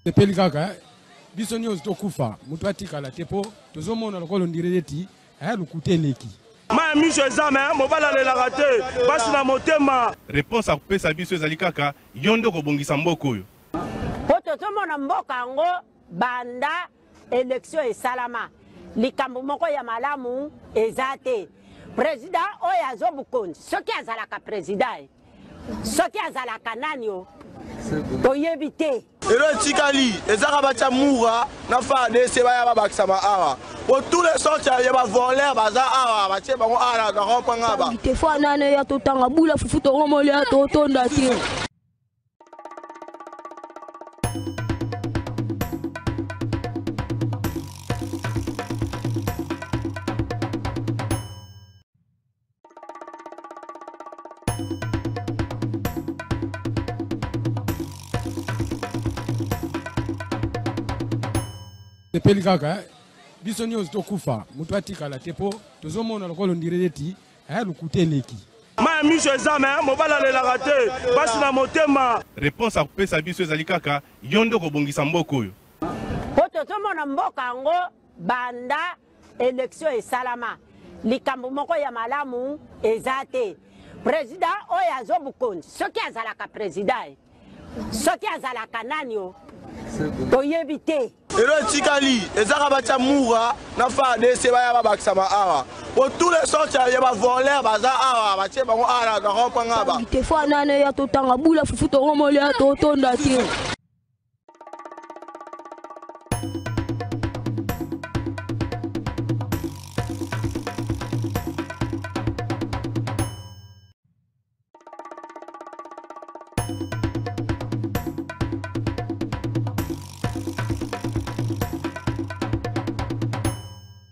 Tepeli kaka biso nyonso tokufa mutu atikala tepo tozomona lokolo ndireti aya lukuteleki ma miso ezame mobala lelaka te basi na motema. Réponse akopesa biso ezali kaka yondo kobongisa mboka oyo po tozomona mboka yango banda élection esalama likambo moko ya malamu eza te. Président oyo azobukonzi soki azalaka président soki azalaka nani o toyebi te. Elo tikali ezaka batia mura na fa dese baya babakisama awa pour tous les sortes ya ba voler baza awa batie bango ala ka rompanga ba te fa nane ya totanga bula fufu to romole ya totonda te. Tepeli kaka biso nyonso tokufa mutu atikala tepo tozomona lokolo ndireti aya lukuteleki ma miso ezame mobala lelaka te basi na motema. Réponse akopesa biso ezali kaka yondo kobongisa mboka oyo po tozomona mboka yango banda élection esalama likambo moko ya malamu eza te. Président oyo azobukonzi soki azalaka président soki azalaka nani o toyebi te. Elo tikali ezaka batia mura na fa dese baya babakisama awa pour tous les sortes ya ba voler baza awa batie bango ala ka rompanga ba te fa nane ya totanga bula fufu to romole ya totonda te.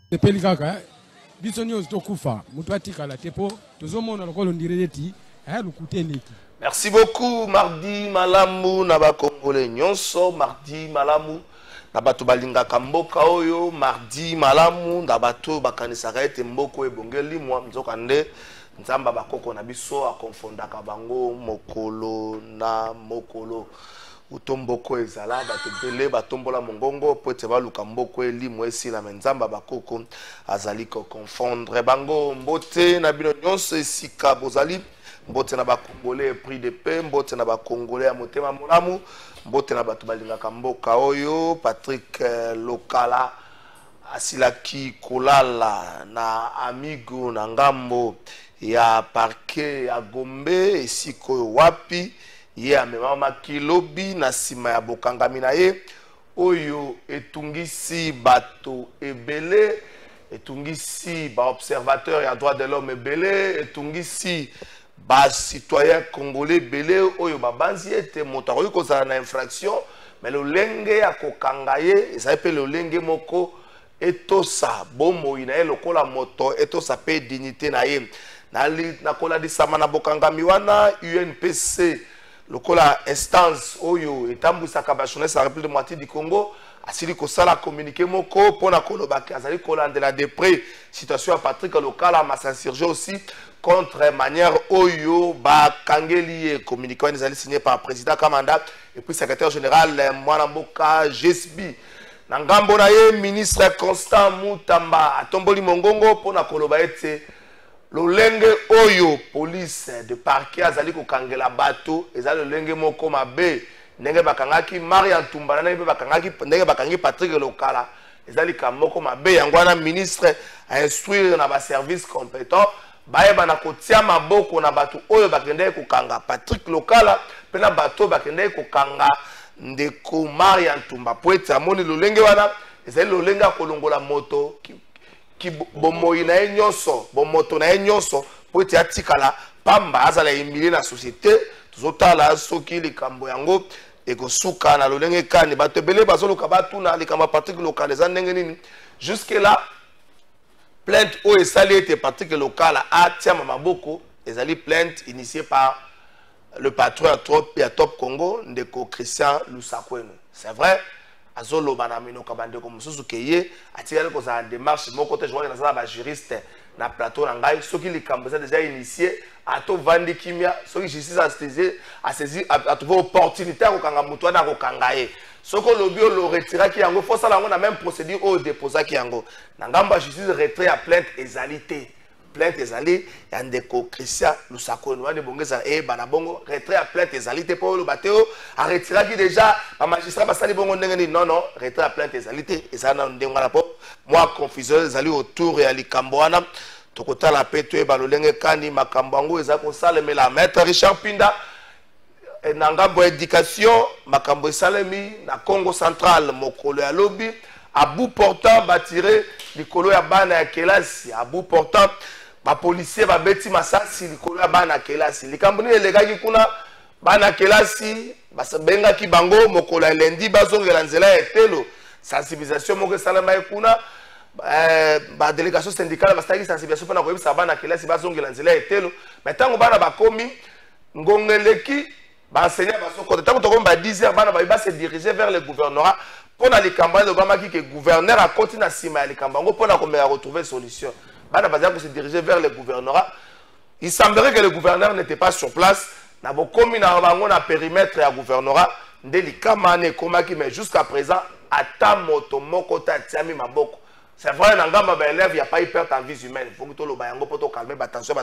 Tepeli kaka biso nyonso tokufa mutu atikala tepo tozomona lokolo ndireti aya lukuteleki. Merci beaucoup mardi malamu na ba Congolais nyonso mardi malamu na bato balingaka mboka oyo mardi malamu na bato bakanisaka ete mboko ebongeli mwa nzoka nde nzamba bakoko na biso akonfondaka bango mokolo na mokolo utomboko ezala bato bele batombola mongongo po ete baluka mboko elimu esila me nzamba bakoko azali ko confondre bango mbote na bino nyonso esika bozali mbote na bakongolais prix de paix mbote na bakongolais ya motema molamu mbote na bato balingaka mboka oyo Patrick Lokala asilaki kolala na amigo na ngambo ya parquet ya Gombe esika oyo wapi ye amemama kilobi na sima ya bokangami na ye oyo etungisi bato ebele etungisi ba observateur ya droit de l'homme ebele etungisi ba citoyen congolais ebele oyo babanzi ete moto akoki kozala na infraction mais lolenge ya kokanga ye ezali mpe lolenge moko etosa bomoi na ye lokola moto etosa mpe dignité na ye nakoladisama na bokangami wana UNPC lokola instance oyo etambwisaka bajournaliste ya République démocratique du Congo asili kosala communiqué moko pona kolobaki azali kolandela de près situation ya Patrick Lokala masinsurge aussi contre manière oyo bakangeli communiqué wana ezali signé par président Kamanda et puis secrétaire général mwana mboka GSB na ngambo na ye ministre Constant Mutamba atomboli mongongo pona koloba ete lolenge oyo police de parquet azali kokangela bato ezali lolenge moko mabe ndenge bakangaki Maria Ntumba na ndenge bakangi Patrick Lokala ezali kamoko mabe yango wana ministre a instruire na ba service compétent bayeba na kotia maboko na bato oyo bakende kokanga Patrick Lokala pe na bato bakende kokanga ndeko Maria Ntumba poete amoni lolenge wana ezali lolenge kolongola moto ki bomoi na ye nyonso bomoto na ye nyonso po ete atikala pamba azala humilié na société tozotala soki likambo yango ekosuka na lolenge kani bato ebele bazoluka batuna likambo Patrick Lokala eza ndenge nini jusque là plainte oyo esali ete Patrick Lokala atiama maboko ezali plainte initiée par le patron ya Top Congo ndeko Christian Lusakwenu. C'est vrai azoloba na minoka bandeko mususu keye atikali kozala démarche moko te je vois na ba juriste na plateau na ngai soki likambo ça déjà initié ato vandi kimia soki justice a saisi a trouvé opportunité ko kanga mutu na ko kanga ye soko lobi o lo retira ki yango faut ça lango na même procédure au déposer ki yango na ngamba justice retrait à plainte ezalité plainte ezali ya ndeko Christian Lusako no ane bongeza bana bongo retrait à plainte ezalité pour le bateo a retira ki déjà ba magistrat basali bongo ndenge non retrait à plainte ezalité ezana ndenga na po moi confusion ezali autour ya likambo wana tokota la peto balolenge kani makambo ngo eza ko salemela maître Richard Pinda na ngambo éducation makambo salemi na Congo central mokolo ya lobby à bout portant batiré likolo ya bana ya kelasi à bout portant ba policier ba beti masasi likolo ya bana ya kelasi likambo ni elegaki kuna bana kelasi basabenga ki bango mokolo ya lendi bazongela nzela ya telo sensibilisation moko salama kuna ba délégation syndicale basaki sensibilisation pona koyebisa bana kelasi bazongela nzela ya telo mais tango bana bakomi ngongeleki ba enseignant basoko tango to komba 10h bana ba se diriger vers le gouvernorat pona likambo de Obama qui que gouverneur a continué à sima likambo ngo pona ko retrouver solution bana bazaki ko se diriger vers le gouvernorat. Il semblerait que le gouverneur n'était pas sur place na bokomi na bango na périmètre ya gouvernorat ndelikama ne komaki mais jusqu'à présent ata moto moko ta tiami maboko. C'est vrai, dans les élèves, il n'y a pas hyper en vie humaine. Il faut que tu le calmer, attention,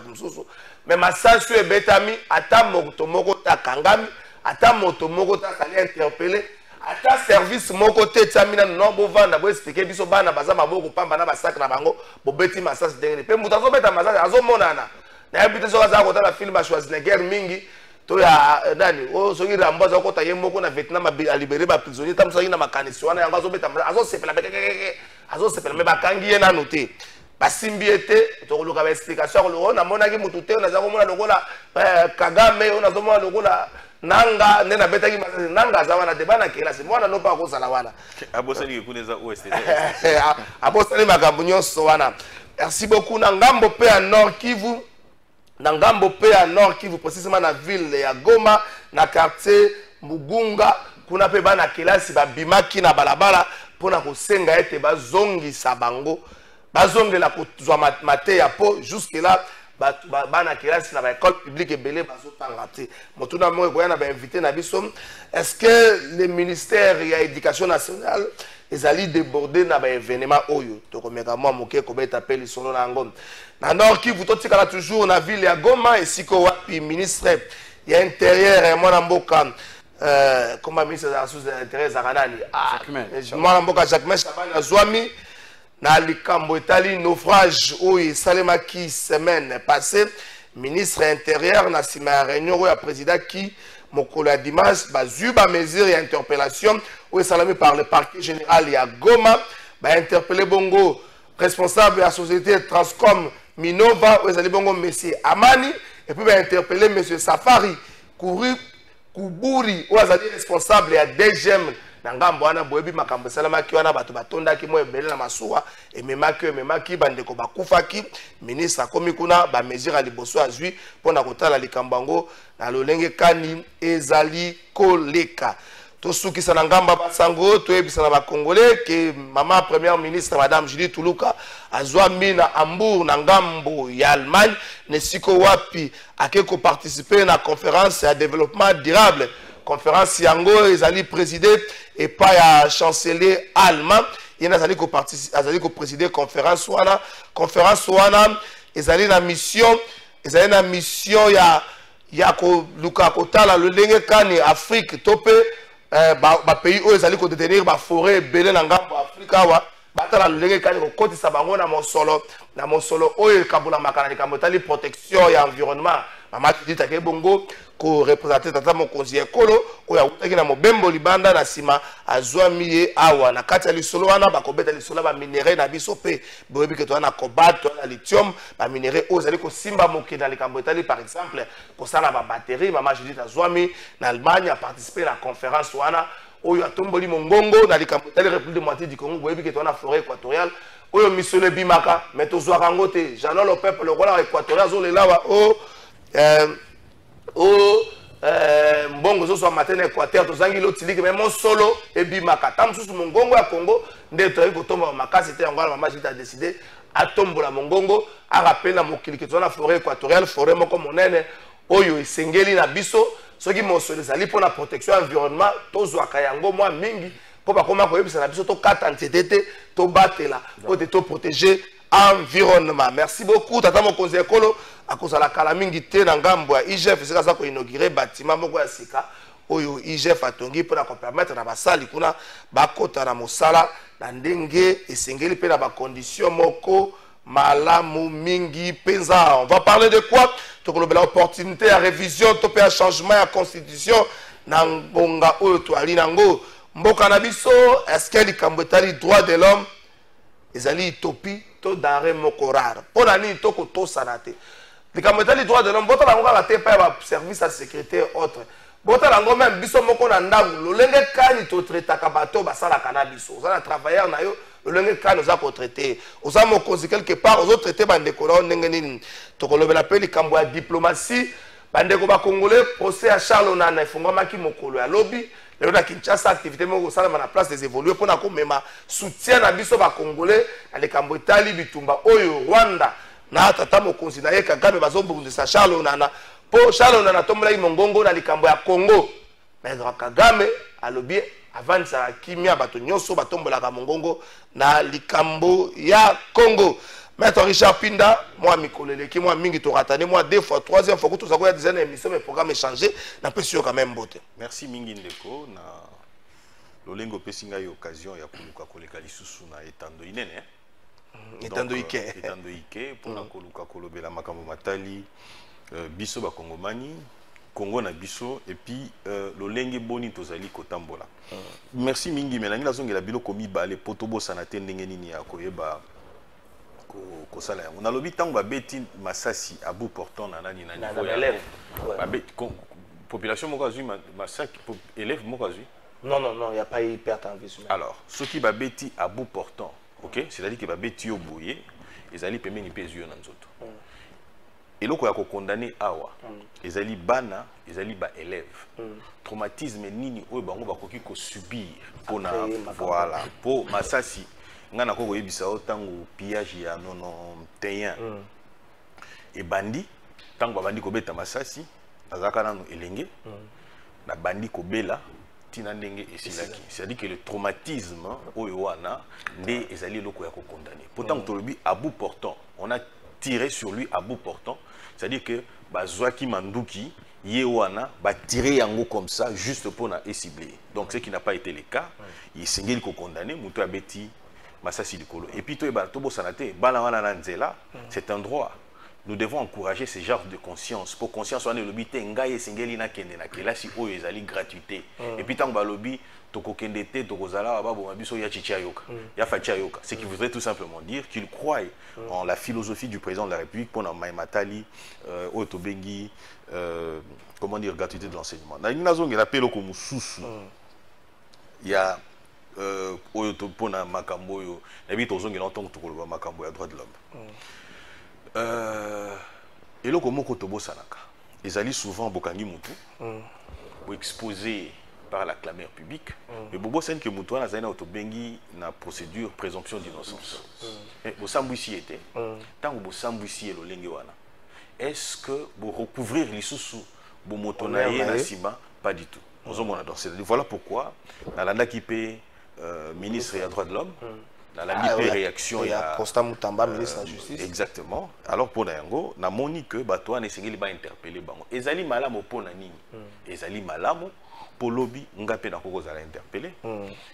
mais ma sens est bétami, attends, motomoko ta kangami, attends, motomoko ta kali interpellé, attends, service moko te tamina non bovan, d'abord expliquer, biso bana baza maboko pamba na basak na bango, bobeti massage dengue. Pe mutazo beta massage, azo monana. Na habite so kaza kota la film Schwarzenegger mingi. To ya nani o soki rambaza ko taye moko na Vietnam a libéré ba prisonnier tam soki na makanisi wana yango azobeta azo sepela bekeke azo sepela me bakangi ye na noté basimbi ete to koluka ba explication ko na mona ki mutu te na za ko mona lokola Kagame ona zo mona lokola nanga nena betaki nanga za wana de bana kela se mwana no pa ko sala wana abosali kuneza OST abosali makambo nyonso wana. Merci beaucoup na ngambo pe à Nord Kivu. Dans Ngambo pe à Nord Kivu précisément na ville ya Goma na quartier Mugunga kuna pe bana kelasi ba bimaki na balabala pona ko senga ete bazongisa bango bazongela kozwa mate ya po jusque là bana kelasi na ba école publique ebele bazotanga te motuna mo ko yana ba invité na biso. Est-ce que le ministère ya éducation nationale ezali débordé na ba événement oyo to komeka mo moke ko beta peli solo na ngom na Nord Kivu to tikala toujours na ville ya Goma et siko wapi ministre ya intérieur mwana mboka comme ministre de la sous intérêt zakanani mwana mboka Jacques Chabani azwami na likambo etali naufrage oyo salemaki semaine passée ministre intérieur na sima ya réunion ya président qui mokolo ya dimanche bazwi ba mesure ya interpellation ou salami par le parquet général ya Goma ba interpeller bongo responsable de la société Transcom Minova ou ezali bongo monsieur Amani et puis ba interpeller monsieur Safari Kuburi ou azali responsable ya DGM na ngambo wana boyebi makambo salama ki wana bato batondaki mo ebele na masuwa ememaki bandeko bakufaki ministre akomi kuna ba mesure liboso azwi pona kotala likambo ngo na lolenge kani ezali koleka tosukisa na ngamba basango toyebisa na bakongolais ke mama première ministre madame Julie Tuluka azwa mina Hambourg na ngambo ya Allemagne ne siko wapi akeko participer na conférence ya développement durable. Conférence yango ezali présidé et pas ya chancelier allemand yena azali ko participer azali ko présider conférence wana ezali na mission ya ko luka kotala lolenge kani Afrique topé ba pays oyo ezali ko détenir ba forêt belé na ngambo Afrika wa batala lolenge kani ko kotisa bango na mosolo oyo kabula makana likambo tali protection ya environnement mama dit ke bongo ko représenter tata mokonzi ekolo oyo awutaki na mobembo libanda na sima azwami ye awa na kati ya lisolo wana bakobeta lisolo ba minéraux na biso pe boyebi ke to na cobalt to na lithium ba minéraux oyo zali ko simba moke na likambo etali par exemple ko sala ba batterie mama Judith azwami na Allemagne a participer à la conférence wana oyo atomboli mongongo na likambo etali République démocratique du Congo boyebi ke to na forêt équatoriale oyo misolo bimaka mais to zwa kango te janol le peuple le roi équatorial zo le lawa mbongo zo so matin Équateur to zangi lotiliki mais mon solo e bimaka tam susu mongongo ya Congo nde to ko tomba makasi te ngala mama Jita décidé atombola mongongo rappelle na mokili ke tozana forêt équatoriale forêt moko monene oyo esengeli na biso soki mosolo ezali mpona protection environnement tozwaka yango mwa mingi mpo bakoma koyebisa na biso tokata nzete te tobatela po te toprotéger environnement. Merci beaucoup tata mokonzi ekolo akozala kala mingi te na ngambo ya IGF esika aza koinaugure bâtiment moko ya sika oyo IGF atongi mpona kopermettre na basali kuna bakota na mosala na ndenge esengeli mpe na bacondition moko malamu mingi penza. On va parler de quoi? Tokolobela opportunité ya révision to pe ya changement ya constitution na ngonga oyo toali nango mboka na biso. Est-ce que likambo etali droit de l'homme ezali utopie to denrée moko rare mpona nini tokotosana te? Likambo etali droit de l'homme botala yango kaka te epai ya baservice ya sécurité autre botala yango meme biso moko na ndako lolenge kani totretaka bato basalaka na biso oza na travailleur na yo lolenge kani oza kotraite oza mokonzi quelque part ozotraite bandeko na yo ndenge nini. Tokolobela mpe likambo ya diplomatie bandeko bakongole procès ya Charles Onana efungwamaki mokolo ya lobi lelo na Kinshasa activité moko kosalama na place des évoluer mpona komema soutien na biso bakongole na likambo etali bitumba oyo Rwanda na tata mokonzi na ye Kagame bazobundisa Charles Onana po Charles Onana tombolaki mongongo na likambo ya Congo mais Kagame alobi avandisaka kimia bato nyonso batombolaka mongongo na likambo ya Congo. Maître Richard Pinda, moi mikolele ki moi mingi to ratane moi deux fois troisième fois que tout ça quoi dizaine d'émissions mais programme est changé n'a pas sûr quand même beauté. Merci mingi ndeko na lolengo pesinga yo occasion ya koluka koleka lisusu na etando inene etando ike etando ike pour na koluka kolobela makambo matali biso ba kongomani Congo na biso et puis lolenge boni tozali kotambola. Merci mingi menangi lazongela biloko mibale potobo sanate ndenge nini ya koyeba kosala yango na lobi tango babeti masasi à bout portant na nani na niveau ya population moko azui masaki élève moko azui non il y a pas eu perte en vie humaine. Alors ceux qui babeti à bout portant OK c'est-à-dire que babeti yo boye ezali pemeni pe ezui na nzoto eloko ya ko condamner awa ezali bana ezali ba élève traumatisme nini oyo bango bakoki ko subir pona voilà po masasi ngana ko yebisa otango pillage ya 91 et bandi tango bandi ko beta masasi azaka nanu elenge na bandi ko bela tina ndenge esilaki c'est-à-dire que le traumatisme oyo wana nde ezali loko ya ko condamner pourtant tolobi à bout portant on a tiré sur lui à bout portant c'est-à-dire que bazwaki manduki ye wana ba tirer yango comme ça juste pour na cibler donc ce qui n'a pas été le cas il sengeli ko condamner muto abeti masasi likolo et puis to ba to bosanate bana wana na nzela c'est un droit. Nous devons encourager ce genre de conscience pour conscience on est lobby te ngai sengeli na kende na kelasi oyo ezali gratuité et puis tant ba lobby toko kende te toko zala ba bo mabiso ya chicha yoka ya facha yoka ce qui voudrait tout simplement dire qu'il croit en la philosophie du président de la République pour na matali oyo to bengi comment dire gratuité de l'enseignement na ngazonge la pelo ko mususu ya oyo to pona makambo yo na bi tozonge longtemps to koloba makambo ya droit de l'homme eloko moko to bosanaka ezali souvent bokangi mutu bo exposé par la clameur publique mais bobo sen que mutu wana zaina to bengi na procédure présomption d'innocence bo sambwisi était tango bo sambwisi elolenge wana est-ce que bo recouvrir lisusu bo motona ye na sima pas du tout ozomona donc voilà pourquoi na landa qui paie ministre et droit de l'homme dans la réaction il y a Constant Moutamba ministre de la justice exactement alors pour Nayango na moni que bato na sengeli ba interpeller bango ezali malamu pona nini ezali malamu pour lobby ngapé na koko za interpeller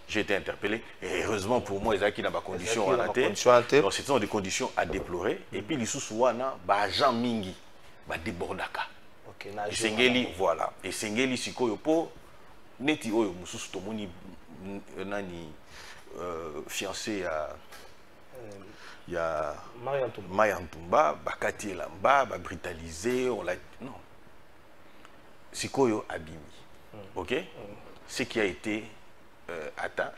j'ai été interpellé et heureusement pour moi ezaki na ba conditions à la donc c'est des conditions à déplorer et puis lisusu wana ba agent mingi ba débordaka OK na sengeli voilà et sengeli sikoyo po neti oyo mususu to moni nani fiancé il y a Mayantumba bakati elamba ba brutalisé on l'a non sikoyo abimi OK ce qui a été atteint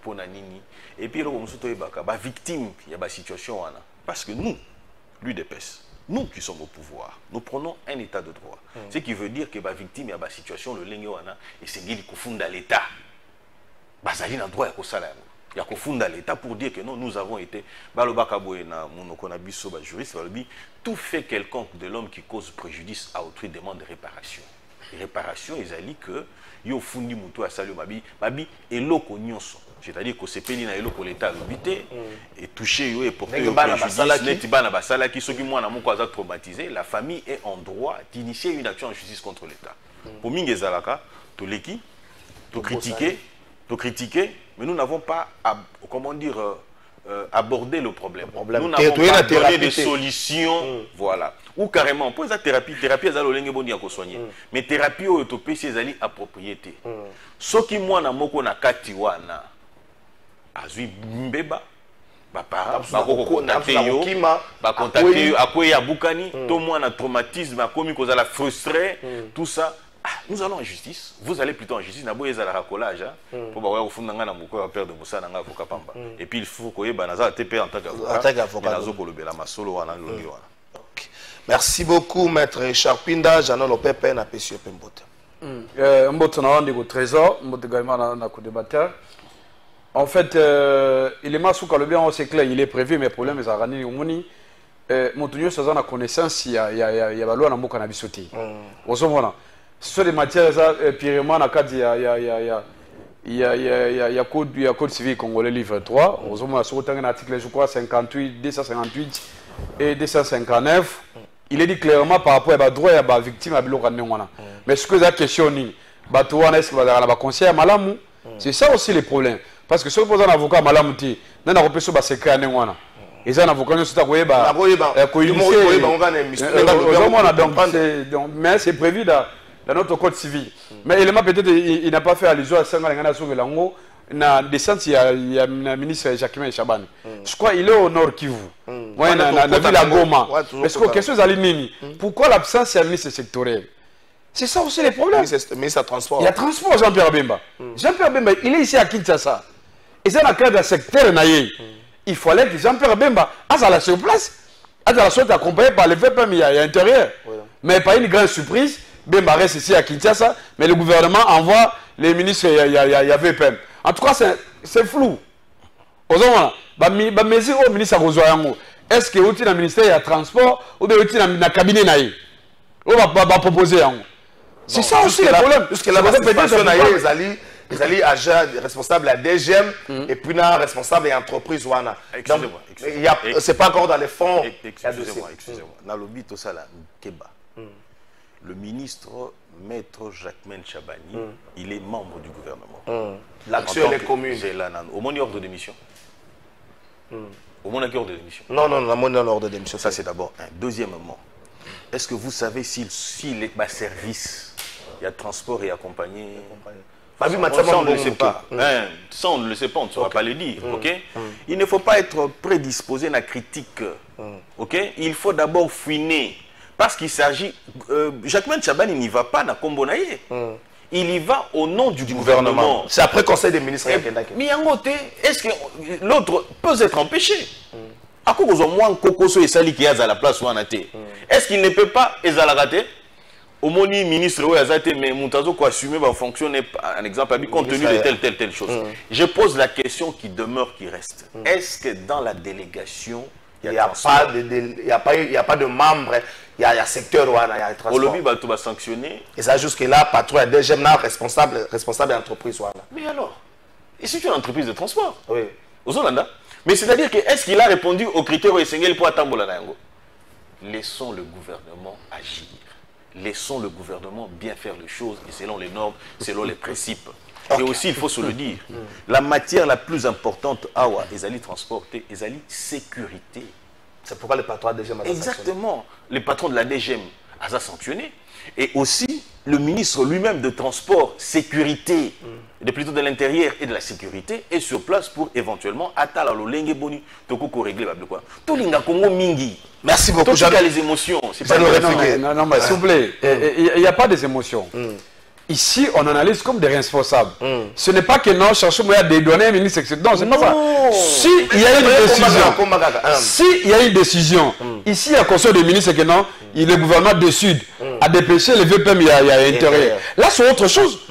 pour nanini et puis le musuto ebaka ba victime il y a ba situation wana parce que nous l'UDPS nous qui sommes au pouvoir nous prenons un état de droit ce qui veut dire que ba victime il y a ba situation le lenge wana et c'est ngeli kufunda l'état bazali na droit ya kosala yango Il y a fondé l'État pour dire que non, nous avons été. Juriste, tout fait quelconque de l'homme qui cause préjudice à autrui demande de réparation. Et réparation, ils ont dit que yo fundi muto à salut babi et loko nyonso. C'est-à-dire que c'est payé na eloko l'État l'habité et touché yo et porté au préjudice net bana basala qui ceux qui moi na moko aza traumatisé, la famille est en droit d'initier une action en justice contre l'État. Pour mingezalaka, to leki, to critiquer, mais nous n'avons pas comment dire aborder le problème. Nous n'avons pas donné des solutions, voilà. Ou carrément, pour la thérapie, elles ont soigner. Mais thérapie, c'est une appropriété. Ce qui moi na moko na katiwana, azui mbeba, contacter à Boukani, tout moi na traumatisme, à commis cause la frustré, tout ça. Nous allons en justice, vous allez plutôt en justice, pour et puis il faut que en tant merci beaucoup, maître Richard Pinda, Jean Lopepe, na Pessio Pembote. Mbote na wandi au trésor, mbote gaïma na débatteur. En fait, il est masouka le bien, c'est clair, il est prévu, mais le problème est à Rani Omoni. Montunio, ça a connaissance, il y a la loi na mboka na bisoti. Ce sont des matières, purement, il y a code civil congolais livre 3. Sur un article, je crois, 58, 258 et 259. Il est dit clairement par rapport à droit et à la victime à Bilokane. Mais ce que la question est-ce que va conseiller Malamou? C'est ça aussi le problème. Parce que si vous posez un avocat Malamou, il y a un avocat secret à Néwana. Et ça, un avocat qui mais c'est prévu dans notre code civil. Mais élément peut-être il n'a pas fait allusion à Sangalango na descente il y a le ministre Jacquemin Chaban. Je crois qu'il est au nord Kivu. Moi na ville à Goma. Est-ce que question Zalinini? Pourquoi l'absence du ministre sectoriel? C'est ça aussi le problème. Mais ça transport. Il y a transport Jean-Pierre Bemba. Jean-Pierre Bemba, il est ici à Kinshasa. Et c'est dans le cadre du secteur naïe. Il fallait que Jean-Pierre Bemba à la surplace, à la sorte accompagné par le VPM il y a l'intérieur. Mais pas une grande surprise. Bemba reste ici à Kinshasa, mais le gouvernement envoie les ministres, il y a VPM. En tout cas, c'est flou. Est-ce que le ministère il y a transport ou bien le cabinet naïe? On va proposer. C'est ça aussi le problème. Puisque la participation naïe, ils allaient agir responsable à DGM et puis responsable à l'entreprise. Excusez-moi. C'est pas encore dans les fonds. Excusez-moi. Dans le but, ça là, Keba. Le ministre Maître Jacquemin Chabani, il est membre du gouvernement. L'action est commune. Au moins, il y a ordre de démission. Au moins, il y a ordre de démission. Non, il y a ordre de démission. Ça, c'est d'abord un. Deuxièmement, est-ce que vous savez s'il est service, il y a transport et accompagné? Ça, on ne le sait pas. Ça, on ne le sait pas, on ne saura pas le dire. Il ne faut pas être prédisposé à la critique. Il faut d'abord fouiner. Parce qu'il s'agit... Jacquemin Chabani n'y va pas dans Kombonaye. Il y va au nom du gouvernement. C'est après conseil des ministres. Mais en côté, est-ce que l'autre peut être empêché? À quoi vous avez moins Kokoso et Sali qui est à la place où on a été? Est-ce qu'il ne peut pas rater? Au moni ministre où il a été, mais Moutazo quoi assumer va fonctionner un exemple compte tenu de telle chose. Je pose la question qui demeure, qui reste. Est-ce que dans la délégation il n'y a pas de membres, il y a secteur où il y a le transport. Au lobby, tu vas sanctionner. Et ça, jusque-là, patron est déjà responsable de l'entreprise. Mais alors, et si tu es une entreprise de transport? Oui. Aux Hollandais. Mais c'est-à-dire que est-ce qu'il a répondu aux critères où il pour attendre? Laissons le gouvernement agir. Laissons le gouvernement bien faire les choses et selon les normes, selon les principes. Et aussi, il faut se le dire, la matière la plus importante, ils allaient transporter, ils allaient sécurité. C'est pourquoi le patron de la DGM a sanctionné. Exactement. Le patron de la DGM a sanctionné. Et aussi, le ministre lui-même de Transport, Sécurité, plutôt de l'Intérieur et de la Sécurité, est sur place pour éventuellement attendre le lenge boni, toko régler quoi. Tout l'inga Congo mingi. Merci beaucoup. Tout les émotions. C'est pas non, mais s'il vous plaît, il n'y a pas des émotions. Ici, on analyse comme des responsables. Ce n'est pas que nous cherchons à dédouaner un ministre, etc. Non, c'est pas ça. Si il y a une décision, ici, il y a conseil des ministres que non, le gouvernement décide à dépêcher le VPM, il y a intérêt. Là, c'est autre chose.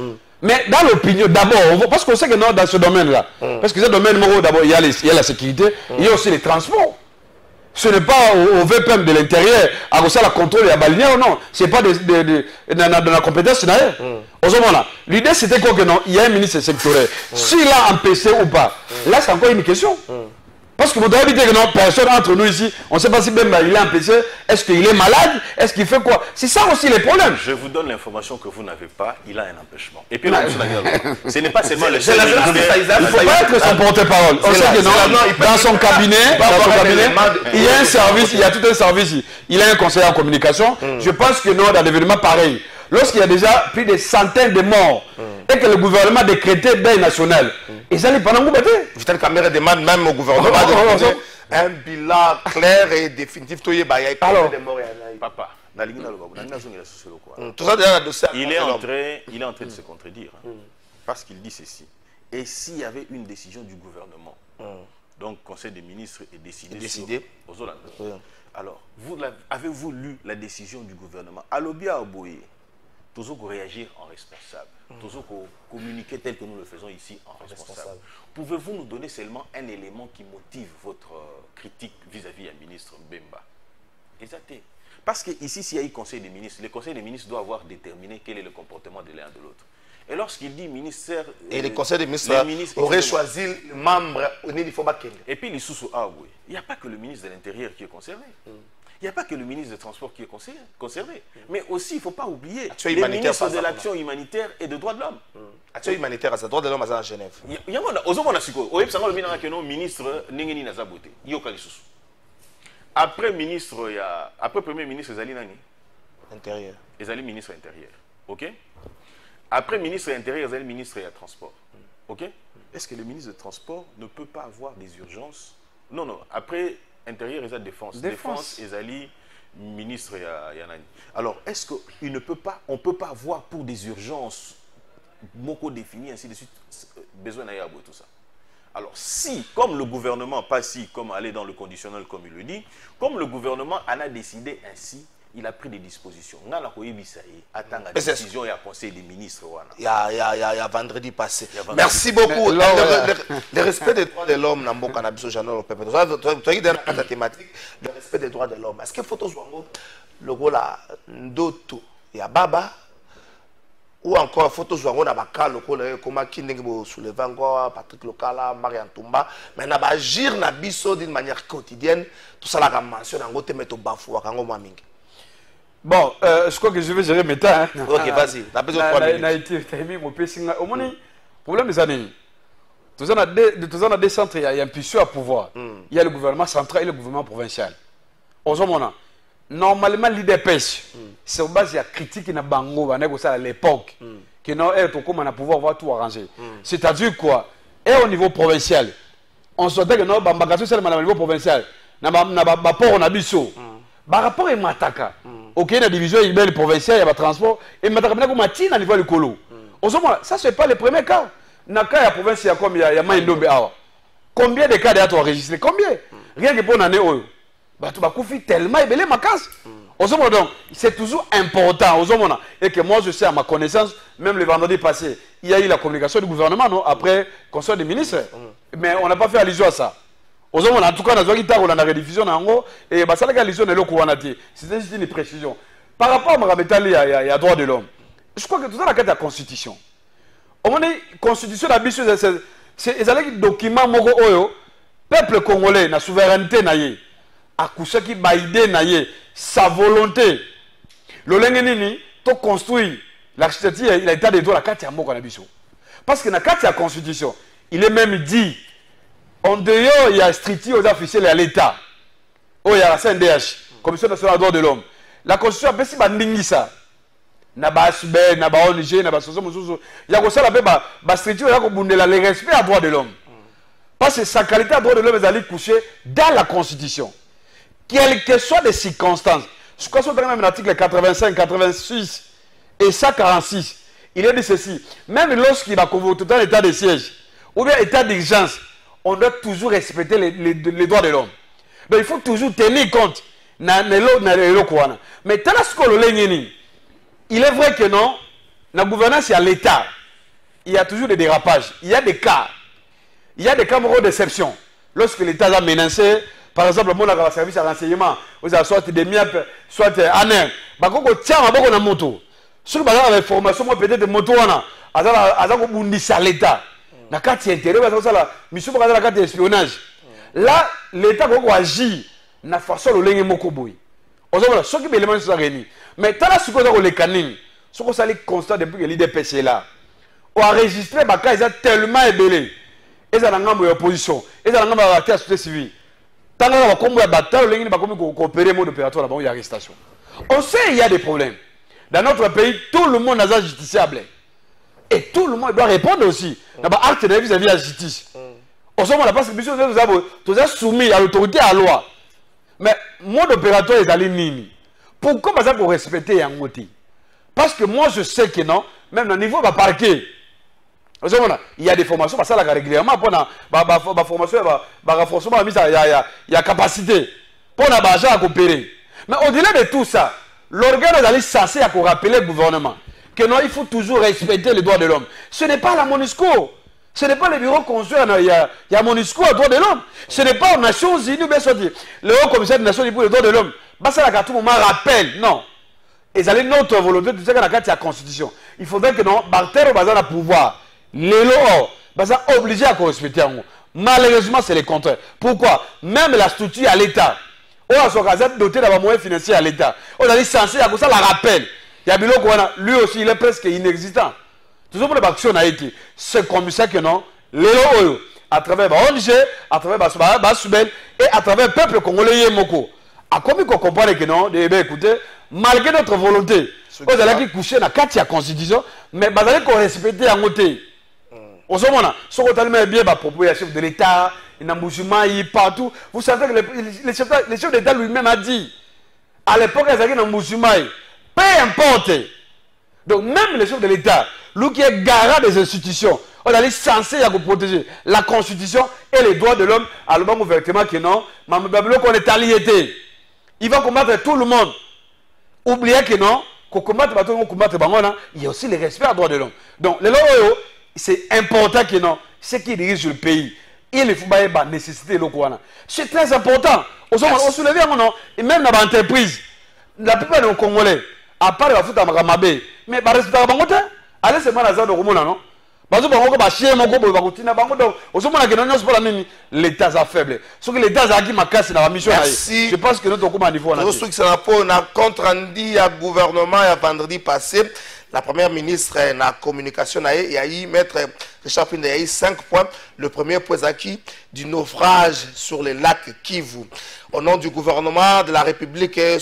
Mais dans l'opinion, d'abord, parce qu'on sait que non, dans ce domaine-là, parce que ce domaine, d'abord, il y a la sécurité, il y a aussi les transports. Ce n'est pas au VPM de l'intérieur, à ça la contrôle et à balinière, non. Ce n'est pas de la compétence. L'idée, c'était quoi que non, il y a un ministre sectoriel. S'il a empêché ou pas, là, c'est encore une question. Parce que vous devez dire que non, personne entre nous ici, on ne sait pas si même il est empêché, est-ce qu'il est malade, est-ce qu'il fait quoi? C'est ça aussi les problèmes. Je vous donne l'information que vous n'avez pas, il a un empêchement. Et puis ce n'est pas seulement le seul ministère. Il ne faut pas être son porte-parole. On sait que non, dans son cabinet, il y a un service, il y a tout un service. Il a un conseiller en communication. Je pense que non, dans des événements pareils, lorsqu'il y a déjà plus de centaines de morts et que le gouvernement a décrété deuil national, ils allaient pendant vous battre. Vital Kamere demande même au gouvernement un bilan clair et définitif. Alors, papa, il est en train de se contredire. Parce qu'il dit ceci. Et s'il y avait une décision du gouvernement, donc Conseil des ministres est décidé aux Hollandais. Alors, avez-vous lu la décision du gouvernement? Alobia Oboye, toujours réagir en responsable, toujours communiquer tel que nous le faisons ici en responsable. Pouvez-vous nous donner seulement un élément qui motive votre critique vis-à-vis du ministre Bemba? Exactement. Parce qu'ici, s'il y a eu conseil des ministres, le conseil des ministres doit avoir déterminé quel est le comportement de l'un de l'autre. Et lorsqu'il dit ministère... Et le conseil des ministres aurait choisi le membre au niveau de Et puis les sous il n'y a pas que le ministre de l'Intérieur qui est concerné. Il n'y a pas que le ministre des Transports qui est concerné. Mais aussi, il ne faut pas oublier les ministres de l'action humanitaire et des droits de l'homme. L'action humanitaire, c'est le droit de l'homme à Genève. Il y a un ministre Nengeni Nazabote. Après premier ministre Zali Nani intérieur. Zali ministre intérieur. OK? Après ministre intérieur, Zali ministre des Transports. OK? Est-ce que le ministre des Transports ne peut pas avoir des urgences? Non, non. Après intérieur et défense. Défense et Zali ministre Yanani. Alors, est-ce qu'on ne peut pas, on peut pas avoir pour des urgences moko définies ainsi de suite besoin d'aller à tout ça? Alors, si, comme le gouvernement, pas si, comme aller dans le conditionnel, comme il le dit, comme le gouvernement en a décidé ainsi, il a pris des dispositions. On a attend la décision et a conseil des ministres. Il y a vendredi passé. Merci beaucoup. Le respect des droits de l'homme, tu as dit dans la thématique, le respect des droits de l'homme. Est-ce qu'il faut que le rôle Ndoto, il y a Baba, ou encore photo jouango na baka lokolo comme qui ndenge soulever encore Patrick Lokala, Marian Toumba, mais na ba agir na biso d'une manière quotidienne, tout ça la mention en gote meto bafu wakango mamingi. Bon, je crois que je vais gérer mes temps. Hein. Ok, vas-y. La besoin de 3 minutes. Na été timing au pessinga. Au moins problème des années. Tous on a des centres, il y a un puissant à pouvoir. Il y a le gouvernement central et le gouvernement provincial. Aujourd'hui, normalement l'IDPS c'est au base de la critique na bango à l'époque que non être comme on a pouvoir avoir tout arrangé. C'est-à-dire quoi? Et au niveau provincial, on sentait que non bambagaso c'est au niveau provincial. Na rapport on a biso. Ba rapport est mataka. OK, la division urbaine provinciale, il y a transport et mataka na ko matina niveau le colo. Aujourd'hui, ça c'est pas le premier cas. Na cas la province il y a comme il y a Maindombe awa. Combien de cas d'être enregistrés? Combien? Rien que pour une année tu vas tellement ébélé ma casse. Donc, c'est toujours important. Et que moi, je sais à ma connaissance, même le vendredi passé, il y a eu la communication du gouvernement, non, après conseil des ministres. Mais on n'a pas fait allusion à ça. En tout cas, on a la rediffusion et ça la allusion est là. C'était juste une précision. Par rapport à Marametali, il y a droit de l'homme. Je crois que tout ça, la la constitution. La constitution, c'est un document, peuple congolais, la souveraineté, akusaki baide na ye sa volonté lolenge nini to construire l'architecture l'état de droit la carte ya mboka na biso parce que na carte ya constitution il est même dit en dehors il y a structure aux officiels à l'état il y a la CNDH commission nationale des droits de l'homme la constitution a pesi bandingisa na ba SB na ba ONG na ba soso mususu ya ko sala pe ba structure ya ko bundela le respect à droits de l'homme parce que sa qualité à droits de l'homme est allée coucher dans la constitution. Quelles que soient les circonstances, je crois que dans l'article 85, 86 et 146, il a dit ceci, même lorsqu'il va convoquer tout un état de siège ou bien état d'urgence, on doit toujours respecter les droits de l'homme. Donc il faut toujours tenir compte. Mais il est vrai que non, la gouvernance est à l'État. il y a toujours des dérapages. Il y a des cas. Il y a des cas de déception. Lorsque l'État a menacé, par exemple, le monde a un service à renseignement, vous avez soit des MIAP, soit ANER. Bah, quand on tient à moto, sur le bazar avec formation, peut-être des motos, on a l'État. Na carte intérêt, la mission pour la carte d'espionnage. Là, l'État agit na façon de mokoboy. On a ce qui est l'élément de réuni. Mais tant que ce qu'on a les canines, ce qu'on a constat depuis que l'IDPC est là, on a enregistré bah ils ont tellement ébélé. Ils ont une opposition, ils ont une société civile. Tant qu'on a combattu la bataille, on a coopéré mode opératoire là-bas, il y a arrestation. On sait qu'il y a des problèmes. Dans notre pays, tout le monde est justiciable. Et tout le monde doit répondre aussi. Dans l'acte de vis-à-vis de la justice. On sait parce que nous sommes soumis à l'autorité à la loi. Mais le mode opératoire est allé nini. Pourquoi ça pour respecter un côté? Parce que moi je sais que non, même au niveau de parquet. Il y a des formations, ça régulièrement pour la formation, renforcement, il y a capacité pour la barge à coopérer. Mais au-delà de tout ça, l'organe est censé rappeler le gouvernement que non, il faut toujours respecter les droits de l'homme. Ce n'est pas la MONUSCO, ce n'est pas le bureau consulat, il y a MONUSCO aux droits de l'homme. Ce n'est pas aux Nations Unies, bien sûr, le haut commissaire des Nations Unies pour les droits de l'homme. Ça, à tout moment, rappelle, non. Et ça, notre volonté, tout ça, dans la Constitution. Il faudrait que non, Barthéro Bazar a pouvoir. Les lois, sont obligés à respecter. Malheureusement, c'est le contraire. Pourquoi? Même la structure à l'État, on a doté d'avoir moyens financiers à l'État. On a dit censé, à ça la rappelle. Il y a Biloko, lui aussi, il est presque inexistant. Tout ça pour l'action a été. C'est comme ça que non, les lois, à travers ONG, à travers Basubel et à travers le peuple congolais Yemoko. À combien qu'on comprend que non, écoutez, malgré notre volonté, on a couché dans la Constitution, mais on a respecté en côté. Au moment ce qu'on a bien propos des chefs de l'État, partout. Vous savez que le chef d'État lui-même a dit, à l'époque, il y a un peu importe. Donc même le chef de l'État, lui qui est garant des institutions, on est censé protéger la Constitution et les droits de l'homme, à le moment ouvertement que non, qu'on est allié. Il va combattre tout le monde. Oubliez que non, qu'on combatte tout le monde, il y a aussi le respect des droits de l'homme. Donc les lois, c'est important que non, ceux qui dirigent le pays, il faut pas nécessiter le courant. C'est très important. On soulève et même dans l'entreprise, la plupart des Congolais, à part la foot à Magamabé, mais par respect à Bangote, allez c'est mal à ça de Romona, non? Parce que l'État est faible. Ce que l'État a ma casse dans la mission. Je pense que notre commande niveau. On a compte rendu à gouvernement vendredi passé. La première ministre dans la communication, il y a eu maître Richard Pinde, il y a eu 5 points. Le premier point acquis du naufrage sur les lacs Kivu. Au nom du gouvernement de la République et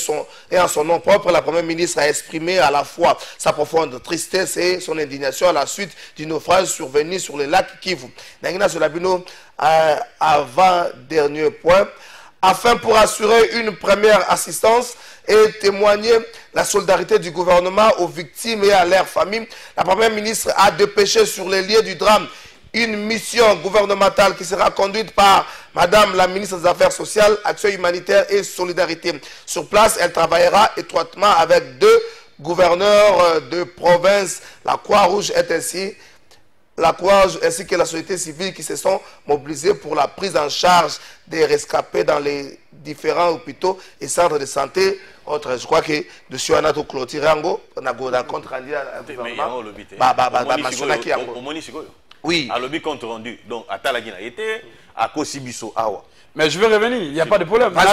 en son nom propre, la première ministre a exprimé à la fois sa profonde tristesse et son indignation à la suite du naufrage survenu sur les lacs Kivu. Nangina Solabino, avant-dernier point, afin pour assurer une première assistance et témoigner la solidarité du gouvernement aux victimes et à leurs familles, la première ministre a dépêché sur les lieux du drame une mission gouvernementale qui sera conduite par Madame la ministre des Affaires sociales, Action humanitaire et solidarité. Sur place, elle travaillera étroitement avec 2 gouverneurs de province. La Croix-Rouge est ainsi que la société civile qui se sont mobilisés pour la prise en charge des rescapés dans les différents hôpitaux et centres de santé. Autre, je crois que dessus on a tout clôturé on a compte rendu à gouvernement. Oui. À l'objet compte rendu. Donc, à Talagina était, à Kosibiso Awa. Mais je vais revenir, il n'y a pas de problème. À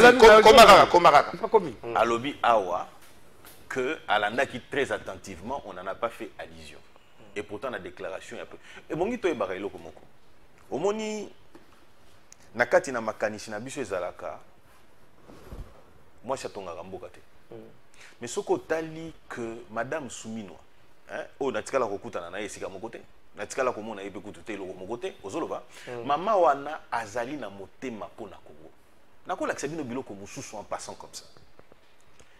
l'objet Awa, que à l'Andaki très attentivement, on n'en a pas fait allusion. Et pourtant, la déclaration est un peu. Et bon, il y a un komoko. Au moni, nakati na makanisi na biso ezalaka. Moi, je suis un mais ce que tali que Madame Soumino, oh, natikala kokutana na esika mokote. Natikala komona ebe kutute lo mokote ozoloba mama wana azali na motema pona Congo nakola kisabino biloko mususu en passant comme ça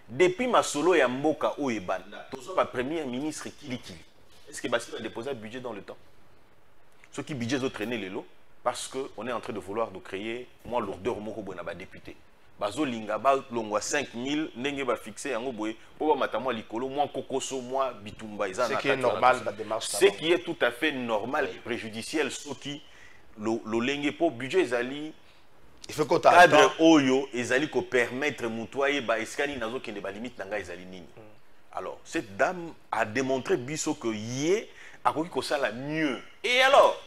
depuis ma solo ya mboka oyebanda tozo ba premier ministre kilikili est-ce que Basi va déposer un budget dans le temps ce qui budget zo traîner les lots parce que on est en train de vouloir de créer moins lourdeur moko bona ba député bazolinga balongwa 5000 ndenge ba fixer yango boye po ba matamo likolo moi kokoso moi bitumba ce qui est normal la démarche ce qui est tout à fait normal et préjudiciel soki lolenge po budget ezali il faut qu'on cadre oyo ezali ko permettre mutoye ba eskani nazo kende ba limite nanga ezali nini. Alors cette dame a démontré biso que yé a koki ko sala mieux. Et alors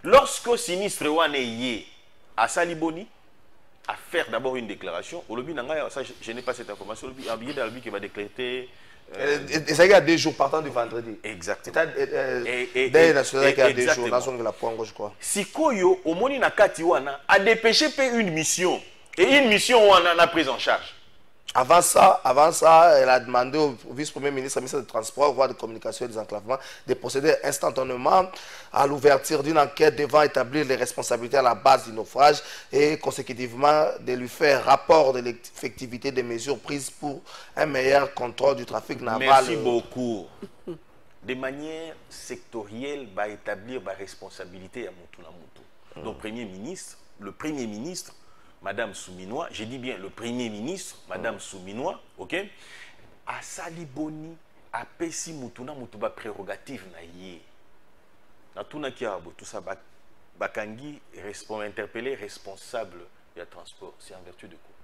lorsque sinistre wane yé a saliboni à faire d'abord une déclaration. Au lobby nanga ça je n'ai pas cette information. Le billet d'albi qui va décréter. Et ça y a 2 jours partant du vendredi. Exactement. Dès la soirée il y a 2 jours dans son la pointe je crois. Sikoyo au moni na kati wana a dépêché une mission et une mission wana na prise en charge. Avant ça, elle a demandé au vice-premier ministre, ministre des Transports, voie de communication et des enclavements, de procéder instantanément à l'ouverture d'une enquête devant établir les responsabilités à la base du naufrage et consécutivement de lui faire rapport de l'effectivité des mesures prises pour un meilleur contrôle du trafic naval. Merci beaucoup. De manière sectorielle, va établir la responsabilité à Moutouna Moutou. Donc, le Premier ministre, Madame Souminois, j'ai dit bien le Premier ministre, Madame Souminois, ok, a saliboni, a pessi Moutouna Moutouba prérogative na yé. Na tout qui a tout ça, bakangi interpellé responsable du transport. C'est en vertu de quoi?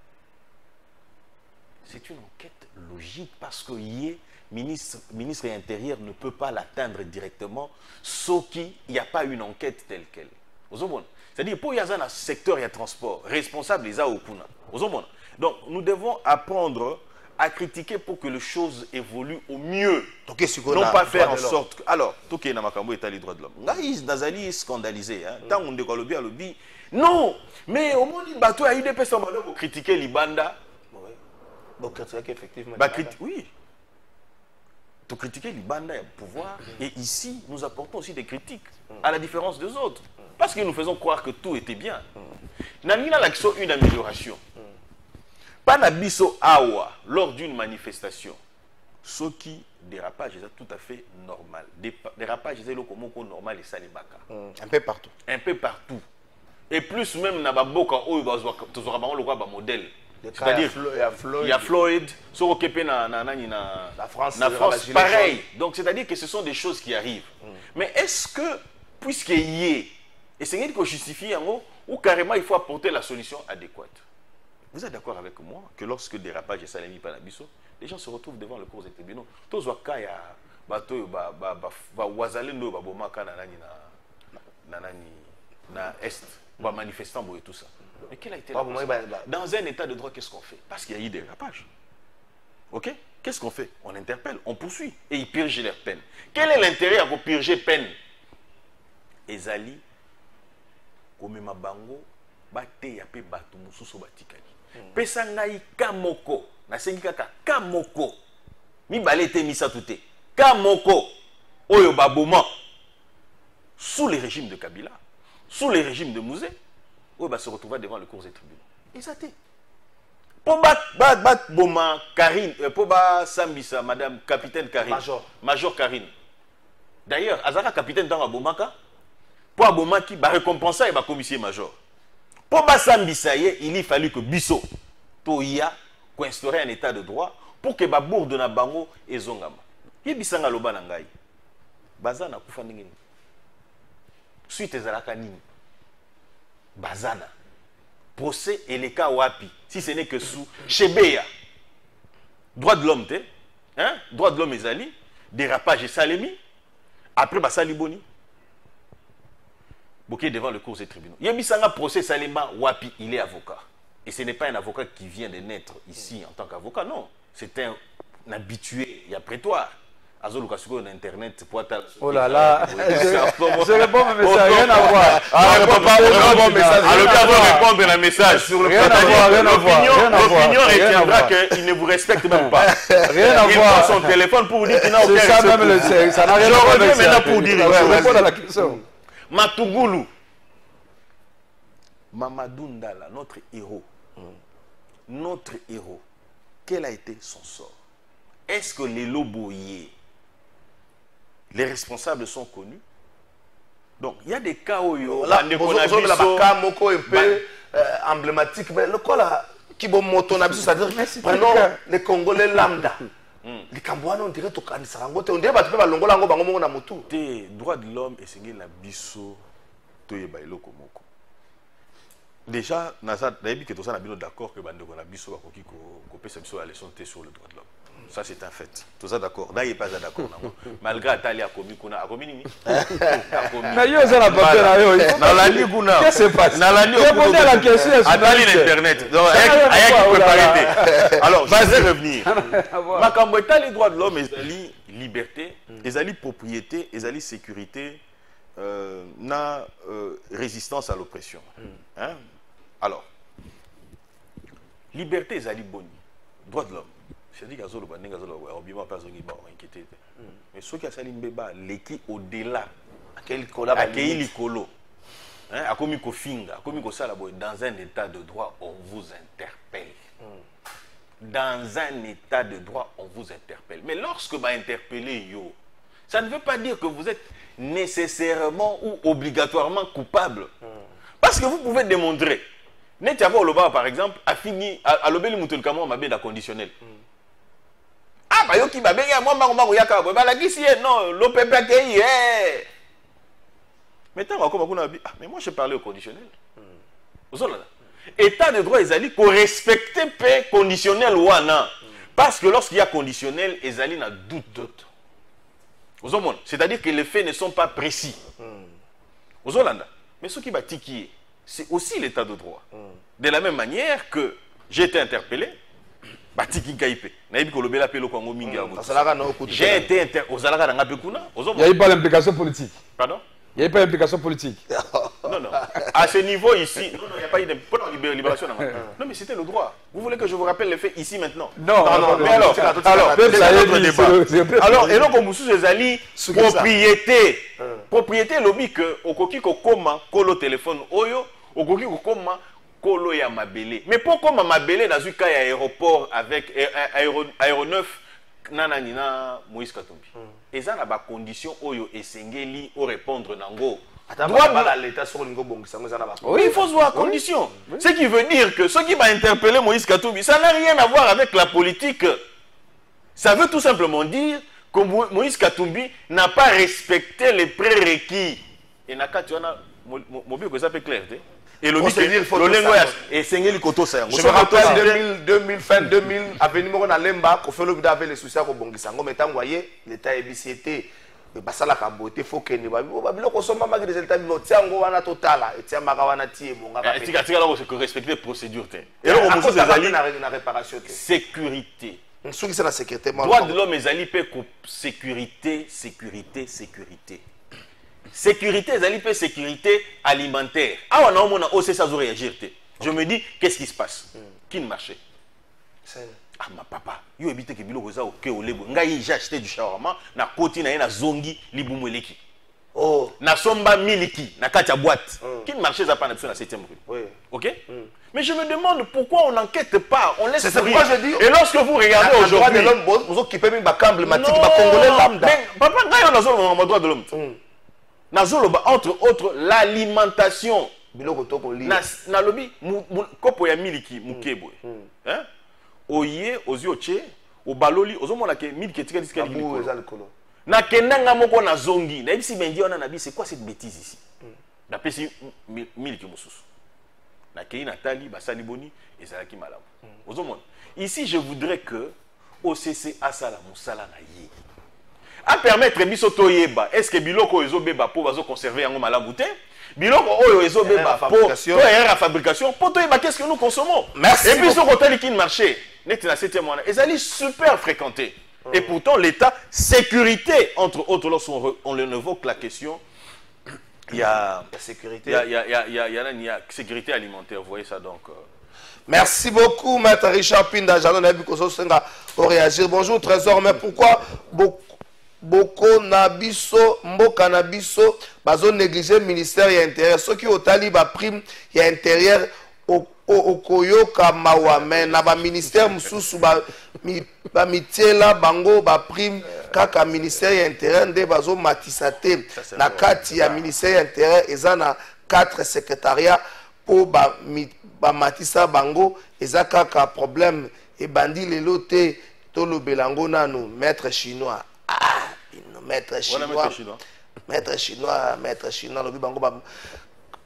C'est une enquête logique parce que yé, ministre de l'Intérieur ne peut pas l'atteindre directement, sauf qu'il n'y a pas une enquête telle qu'elle. Vous avez c'est-à-dire, pour y avoir un secteur et un transport, responsable les a au kuna. Donc, nous devons apprendre à critiquer pour que les choses évoluent au mieux. Non pas faire en sorte que... Alors, tout qui est dans Makambo est à les droits de l'homme. Nazali est scandalisé. Tant on décolle bien le bi. Non, mais au moins, il y a eu des personnes pour critiquer l'Ibanda. Donc, effectivement. Oui. Pour critiquer l'Ibanda, il y a pouvoir. Et ici, nous apportons aussi des critiques, à la différence des autres. Parce que nous faisons croire que tout était bien. Namina l'action une amélioration. Pas nabiso awa lors d'une manifestation. Ce qui dérapage est tout à fait normal. Dérapage est normal et salibaka. Un peu partout. Un peu partout. Et plus même na baboka oyo bazwa le modèle. C'est-à-dire il y a Floyd, sur la France, pareil. Donc c'est-à-dire que ce sont des choses qui arrivent. Mais est-ce que puisqu'il y est essayez de justifier ou carrément il faut apporter la solution adéquate. Vous êtes d'accord avec moi que lorsque le dérapage est salami par la biso, les gens se retrouvent devant le cours des tribunaux. Tous les cas, il y a bateau, wazalendo, babomaka na est, manifestant et tout ça. Mais quel a été la dans un état de droit, qu'est-ce qu'on fait? Parce qu'il y a eu des dérapages. Ok? Qu'est-ce qu'on fait? On interpelle, on poursuit et ils purgent leur peine. Quel est l'intérêt à vous purger peine? Ezali komema bango bate ya pe batu mususu batikali pesa ngai kamoko nasengi kaka kamoko mibale te misatu te kamoko oyo baboma sous les régimes de Kabila, sous les régimes de Mouzé, oyo ba se retrouva devant le cours des tribunaux. Et ça te po bat boma Karine po ba sambisa madame capitaine Karine major Karine. D'ailleurs azaka capitaine dans bomaka pour Abomaki, il va récompenser et va commissaire major. Pour Bassambisaye, il fallu que Bisso, Toya, instaurer un état de droit pour que Babour de Nabango et Zongama. Il bisanga loba nangai. Bazana kufandingini. Suite ezalakanini. Bazana. Procès et les cas wapi. Si ce n'est que sous Chebeya. Droit de l'homme, hein? Droit de l'homme ezali. Dérapage et salemi. Après Basaliboni. Devant le cours des tribunaux. Yebisanga procès Salema Wapi, il est avocat. Et ce n'est pas un avocat qui vient de naître ici en tant qu'avocat, non. C'est un habitué, il y a prétoire. Azo Lukasuko sur Internet, oh là là, je réponds au message, rien à voir. Répondre à un message sur le l'opinion retiendra qu'il ne vous respecte même pas. Rien à voir. Il prend son téléphone pour vous dire qu'il n'a aucun respect. Ça n'a rien à voir. Je reviens maintenant pour dire. Je réponds à la question. Matougoulou. Mamadou Ndala, notre héros. Notre héros. Quel a été son sort? Est-ce que les Loboyés, les responsables sont connus? Donc, il y a des cas où il y a des cas un peu emblématiques. Mais le cas là, qui bon moto na biso, c'est-à-dire prenons les Congolais lambda. Les Cambouans on dirait to kanisa rango te on dirait ba tu peux ba longola ngo bango na motu. Te droit de l'homme et singi la biso to yeba eloko moko. Déjà naza dayebi que to ça na bino d'accord que bande ko na biso ba koki ko pesa biso la leçon te sur le droit de l'homme. Ça c'est un fait. Tout ça d'accord. D'ailleurs pas d'accord malgré Atali a commis kuna a commis nini. Mais yo ça la papier là yo. Na la ni kuna. Qu'est-ce qui se passe? Na la ni répondez à la question. Atali l'internet. Donc aya qui préparer. Alors, je vais revenir. Makambo etali droit de l'homme ezali liberté, ezali propriété, ezali sécurité na résistance à l'oppression. Hein? Alors, liberté ezali boni. Droit de l'homme. C'est-à-dire que Azolo Bandeng Azolo Obima pas inquiété. Mais ceux qui a sali mbeba leki au-delà akei likolo. Hein, a commis ko finga, a commis ko sala boy dans un état de droit on vous interpelle. Dans un état de droit on vous interpelle. Mais lorsque va interpeller yo, ça ne veut pas dire que vous êtes nécessairement ou obligatoirement coupable. Parce que vous pouvez démontrer. Netiavo Loba par exemple a fini à l'obéli moutel kamo m'a bien conditionnel. Ah, bah, yoki ba benga moi mango yaka ba la gisi non l'OPP qui est. Maintenant encore beaucoup ah mais moi je parlais au conditionnel. Vous là. État de droit ezali ko respecter paix conditionnel wana parce que lorsqu'il y a conditionnel ezali na doute. Vous comprenez? C'est-à-dire que les faits ne sont pas précis. Vous Hollanda. Mais ce qui va tiquer c'est aussi l'état de droit. De la même manière que j'ai été interpellé Batiki Kaipe. J'ai été interpellé. Il n'y a pas l'implication politique. Pardon? Il n'y a pas d'implication politique. Non, non. À ce niveau ici, non, il n'y a pas eu de libération. Non, mais c'était le droit. Vous voulez que je vous rappelle les faits ici maintenant? Non, non. Mais alors, et donc, on vous les propriété. Propriété, lobby que au coquille koma, kolo téléphone, oyo, au coquille koma, kolo ya mabélé. Mais pourquoi mabélé dans un cas aéroport avec aéronef, nananina Moïse Katumbi? Et ça n'a pas condition oyo esengeli au répondre nango. Oui, il faut voir condition. Ce qui veut dire que ce qui va interpeller Moïse Katumbi, ça n'a rien à voir avec la politique. Ça veut tout simplement dire que Moïse Katumbi n'a pas respecté les prérequis. Et Naka, tu as mobile que ça peut clair. Et le et Sengeli Koto ça. Je me rappelle 2000, avenue Moro na Lemba, ko fait le avait les soucis ko bongisango mais tant voyez l'état EBCT basala ka beauté faut que ni ba biloko so mama résultat bi tiango wana totala et tia maka wana tie bonga ka tika là c'est respecter procédure té. Et là on peut ezali na réparation té. Sécurité. Nsuki c'est la sécurité. Droit de l'homme ezali pe ko sécurité. Sécurité, c'est sécurité alimentaire. Ah, on a on sait ça réagir. Je me dis, qu'est-ce qui se passe? Qui ne marchait? Ah, ma papa, yo évite que bilo goza oké au lebo. Ngai j'ai acheté du shawarma, na koti na zongi libumweleki. Oh, na somba miliki, na katia boîte. Qui ne marchait ça pas na 7e rue? Oui. OK? Mais je me demande pourquoi on n'enquête pas, on laisse. C'est pourquoi je dis. Et lorsque vous regardez aujourd'hui, vous occupez même ba emblématique ba congolais lambda. Mais papa, ngai on a le droit de l'homme. Nazoloba entre autres l'alimentation biloko toko li na lobi kopo ya miliki mukebo hein oye ozioche obaloli ozomona ke miliki etika disika likolo na kenanga moko na zongi na bisi bendi ona na bi c'est quoi cette bêtise ici na pesi miliki mususu na kei natali basali boni ezalaki malamu ozomona ici je voudrais que OCC asala musala na ye à permettre biso toyeba est-ce que biloko ezobeba po bazo conserver yango malamu te biloko oyo ezobeba po la fabrication po toyeba qu'est-ce que nous consommons. Merci. Et puis ce côté qui marché net na 7e mois ezali super fréquenté et pourtant l'état sécurité entre autres lorsqu'on évoque la question il y a sécurité il y a sécurité alimentaire, vous voyez ça donc Merci beaucoup maître Richard Pinda Jano na bikoso senga pour réagir. Bonjour Trésor, mais pourquoi Boko Nabiso, Mboka Nabiso, bazo négliger ministère et intérieur. Ceux qui ont tali ba prime et intérieur au koyoka mawame na ba ministère mususu ba mitiela bango ba prime kaka ministère et intérieur nde bazo matisate na kati ya ministère et intérieur eza na 4 secrétariats po ba matisa bango eza kaka problème et bandi lelo te tolo belango nanu maître chinois maître chinois lobi bango ba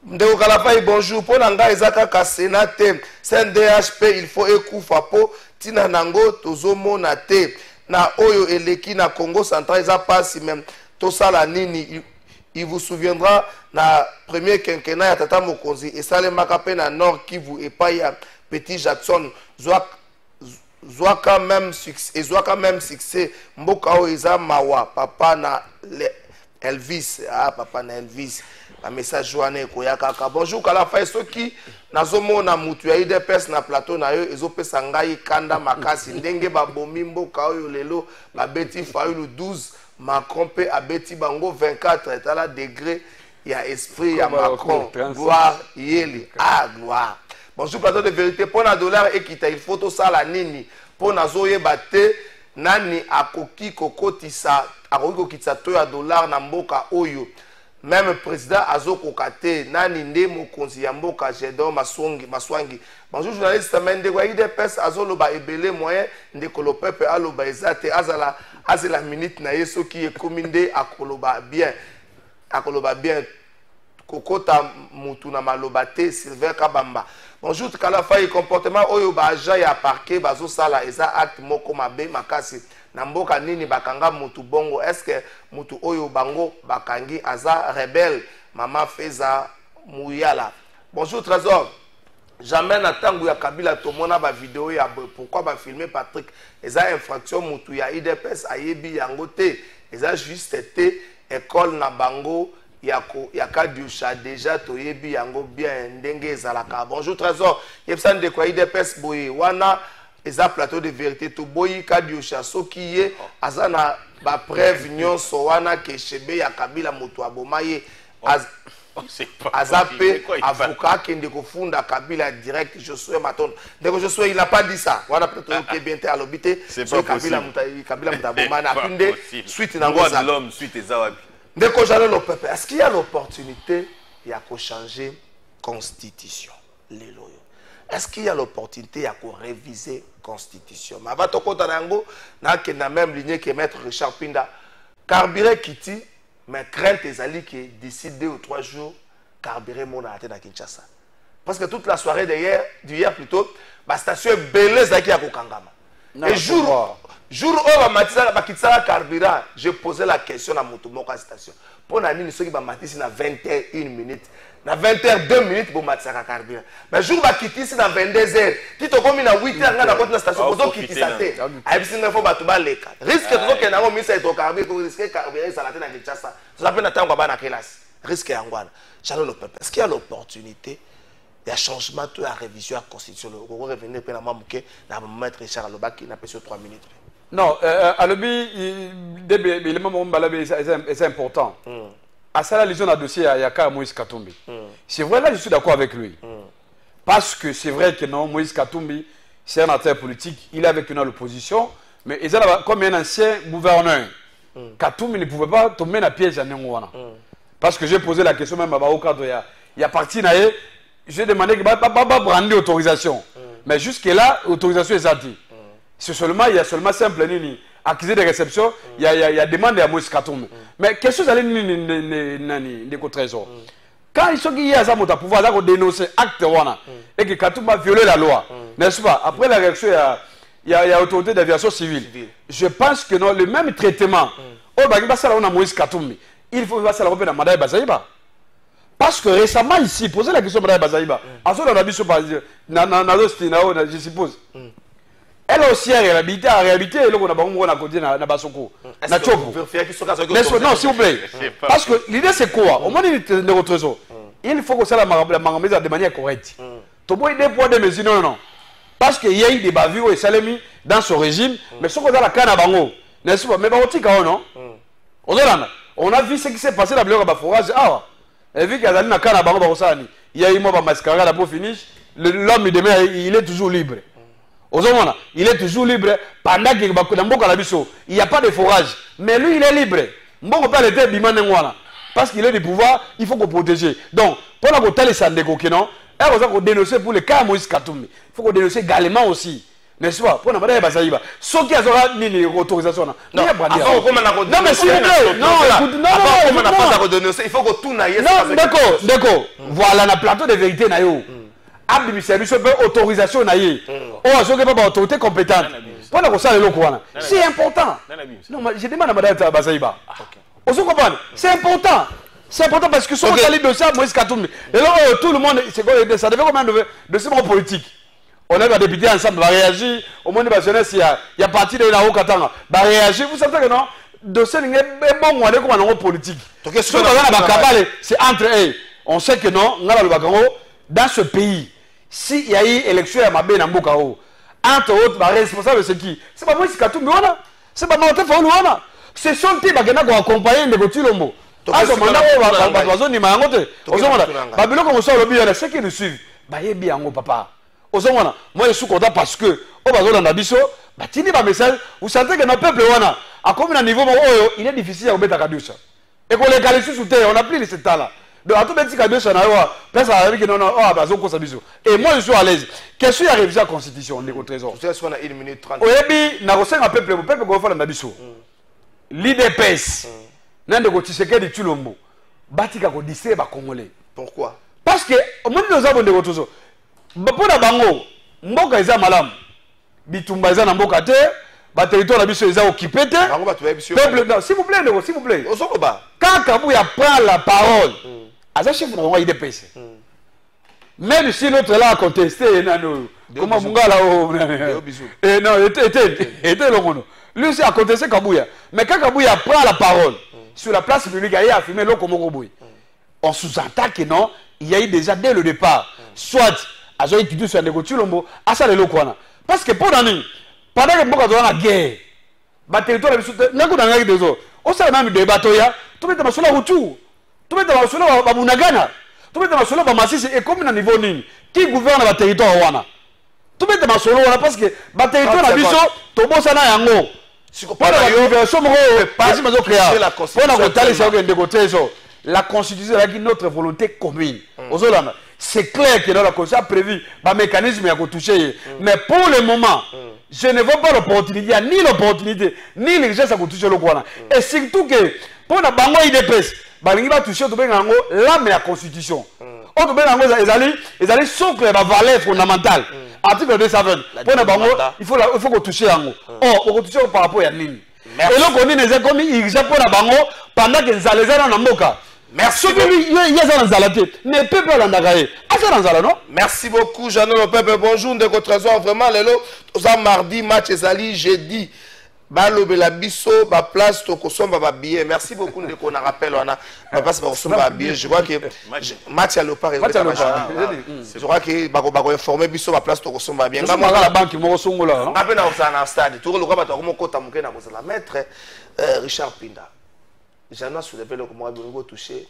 ndeko Kalafai bonjour po nanga eza kaka sénateur CNDHP il faut ekufa po tina nango tozomona te na oyo eleki na Congo central eza pasi même tosala nini. Il vous souviendra na premier quinquennat ya tata mokonzi esalemaka pe na Nord Kivu epai ya Petit Jackson zwaka même succès mboka oyo eza mawa papa na Elvis papa na Elvis ba message wana ekoya kaka bonjour Kalafai soki nazomona mutu ya IDPS na plateau na yo ezopesa ngai kanda makasi ndenge babomi mboka oyo lelo babeti Fayulu 12 Macron pe abeti bango 24 tala degré ya esprit ya Macron gloire yeli gloire bonjour plateau de vérité pour na dollar ekita il faut to sala nini pour na zoyeba te nani akoki kokotisa to ya dollar na mboka oyo même président azoko kate nani nde mokonzi ya mboka Jedon Maswangi bonjour journaliste mende kwa IDPS azoloba ebele moyen ndeko le peuple aloba ezate azala minute na yeso ki ekominde akoloba bien kokota mutu na maloba te Sylvain Kabamba bonjour Kalafai comportement oyo ba agent ya parquet bazo sala eza acte moko mabe makasi na mboka nini bakanga mutu bongo est-ce que mutu oyo bango bakangi aza rebelle mama Feza Muyala bonjour Trésor jamais na tangu ya Kabila tomona ba vidéo ya pourquoi ba filmer Patrick eza infraction mutu ya IDPS ayebi yango te eza juste te école na bango yaka diusha déjà toyebi yango bien ndenge ezalaka bonjour Trésor yebsan de kwa IDPS boye wana eza plateau de vérité to boyi ka diusha soki ye azana ba preuve nyonso wana ke shebe ya Kabila mutu abomaye azape avocat kende kofunda Kabila direct Josué Maton ndeko Josué il a pas dit ça wana peut-être que bien te alobité so Kabila mutabomana apinde suite na ngoza l'homme suite ezawapi ndeko jalo le peuple est-ce qu'il y a l'opportunité ya ko changer constitution lelo est-ce qu'il y a l'opportunité ya ko réviser constitution ma ba tokota nango na ke na même lignée que maître Richard Pinda carburé kiti mais crainte ezali que d'ici 2 ou 3 jours carburé mon arrêté na Kinshasa parce que toute la soirée d'hier plutôt ba station belé zaki ya ko kangama et jour où ba kitisa carburant j'ai posé la question à moto moko station pour na nini soki ba matisi na 21 minutes na 20h2 minutes bo matisa carburant mais jour ba kitisi na 22h ti to komi na 8h nga na côté station bozo kitisa te ayebisi nga fo ba to ba leka risque to ke na ngo misa to carburant ko risque carburant ça la te na Kinshasa ça peut na tango ba na classe risque yangwana Charles le peuple est-ce qu'il y a l'opportunité il y a changement tout la révision à la constitution le revenir pe na mamuke na maître Richard Lobaki na pesio 3 minutes. Non, alobi l'élément c'est important. À ça la légion a dossier à Yaka Moïse Katumbi. C'est vrai là je suis d'accord avec lui. Parce que c'est vrai que non Moïse Katumbi c'est un acteur politique, il est avec nous dans l'opposition, mais il a comme un ancien gouverneur. Katumbi ne pouvait pas tomber dans le piège à Nengouana. Parce que j'ai posé la question même à Baoka il y a parti naïe, j'ai demandé que pas prendre autorisation. Mais jusque là autorisation est sortie. C'est seulement, il y a seulement simple accusé de réception, il y a demande à Moïse Katumbi. Mais quelque chose à des trésors. Quand ils sont qui y a ça pouvoir dénoncer acte wana et que Katumbi a violé la loi, n'est-ce pas? Après la réaction il y a autorité d'aviation civile. Je pense que non le même traitement. Oh bah il ça on a Moïse Katumbi. Il faut ça la reprendre à Madaï Bazaïba. Parce que récemment ici, poser la question à Madaï Bazaïba. À ce moment-là, je suppose. Elle aussi a réhabilité, et là on a bon à côté na Basoko. Na Chopo. Non, s'il vous plaît. Parce que l'idée c'est quoi? Au moins de votre trésor. Il faut que ça la mise de manière correcte. Tu peux des poids de mesures non. Parce qu'il y a eu des bavures et salami dans ce régime, mais ce qu'on a la canne à Bango, n'est-ce pas? Mais Barotika non. On a vu ce qui s'est passé dans le forage. Et vu qu'il y a une canne à Bango Barosani, il y a eu moi mascarade pour finish. L'homme il est toujours libre. Il est toujours libre pendant qu'il il n'y a pas de forage. Mais lui, il est libre. Parce qu'il a des pouvoirs, il faut qu'on protège. Donc, pour la côté de Sandeko, il faut dénoncer pour le cas Moïse Katumbi. Il faut dénoncer également aussi. N'est-ce pas? Pour ne pas dire ceux qui ont ni l'autorisation. Non, non, mais s'il vous plaît, non, il faut que tout n'aille pas. Non, d'accord. Voilà, le plateau de vérité, Abdi service autorisation naïe. Oh, ce n'est pas autorité compétente. Pour ça, c'est important. Non, je demande à Madame Bazaïba. Vous comprenez? C'est important. C'est important parce que si on a de ça, Moïse Katumbi. Et là, tout le monde, ça devait combien de ce monde politique? On a des députés ensemble, va réagir. Au moins, il y a parti de la haut Katanga. Va réagir. Vous savez que non? De ce bon, on est comme un homme politique. C'est entre eux. On sait que non, dans ce pays, s'il y a eu élection à Mabé Nambokao, entre autres, le responsable, c'est qui? C'est pas Moïse Katumbi, c'est pas Martin Faoulou, c'est son type qui a accompagné de Gotulombo. Ah, ce mandat, ceux qui nous suivent, bien, papa. Moi, je suis content parce que, vous sentez que notre peuple, à combien de niveau, il est difficile à mettre à Kadusha. Et qu'on les qualifie sous terre, on n'a plus ces temps-là. Donc, à tout petit Kadusha, et moi, je suis à l'aise. Qu'est-ce qu'il y a révisé la Constitution, on est au trésor? On a 1 minute 30. Au début, on a reçu un peuple, le peuple qui a fait l'IDPS. Nande Tshisekedi de Tulombo. Batika ko dise ba Congolais. Pourquoi? Parce que moi nous avons des retours. Pour la bango, mboka eza malam. Bitumba eza na mboka te, ba territoire na biso eza occupé te. Peuple, non, s'il vous plaît, s'il vous plaît. Quand Kabouya prend la parole, aza chef na bango IDPS. Même si l'autre là a contesté, comment Mungala non, était le lui aussi a contesté Kabouya. Mais quand Kabouya prend la parole sur la place publique, il a affirmé l'Okomoroboui. On sous-entend que non, il y a eu déjà dès le départ, soit à Zoé Tutu sur Ndeko à ça les Lokwana. Parce que pendant que Mboka dans la guerre, le territoire est des autres. On s'est même débat, tout le monde sur la retour, tout le monde sur la Bunagana, tout le monde sur la Massisse et comme un niveau nini, qui gouverne le territoire Wana. Tout le monde sur la parce que le territoire est biso, tout le monde s'en a yango. La Constitution est notre volonté commune. C'est clair que dans la Constitution a prévu un mécanisme à toucher. Mais pour le moment, je ne vois pas l'opportunité, ni l'opportunité, ni l'urgence à toucher le Kouana. Et surtout que pour la Bango IDPS, il va toucher l'âme de la Constitution. Ils allaient socle la valeur fondamentale. Article 220. Il faut qu'on touche Yango. Or, on touche par rapport à Nini. Et donc, on dit que comme il y a pour la bango pendant que les Alézans en Moka. Merci. Mais le peuple en a non? Merci beaucoup, Jeannot le peuple. Bonjour, de trésor. Vraiment, les mardi, match Ezali, jeudi. Balo Belabiso, ba place to kosomba ba billet. Merci beaucoup de qu'on a rappel on a passe ba kosomba ba billet. Je crois que match à l'opar je crois que ba informer biso ba place to kosomba bien. Ngama la banque mo songola. Ngapena na stade. Tout le gaba to ko kota mukena ko la maître Richard Pinda. J'en ai soulevé le comment bongo toucher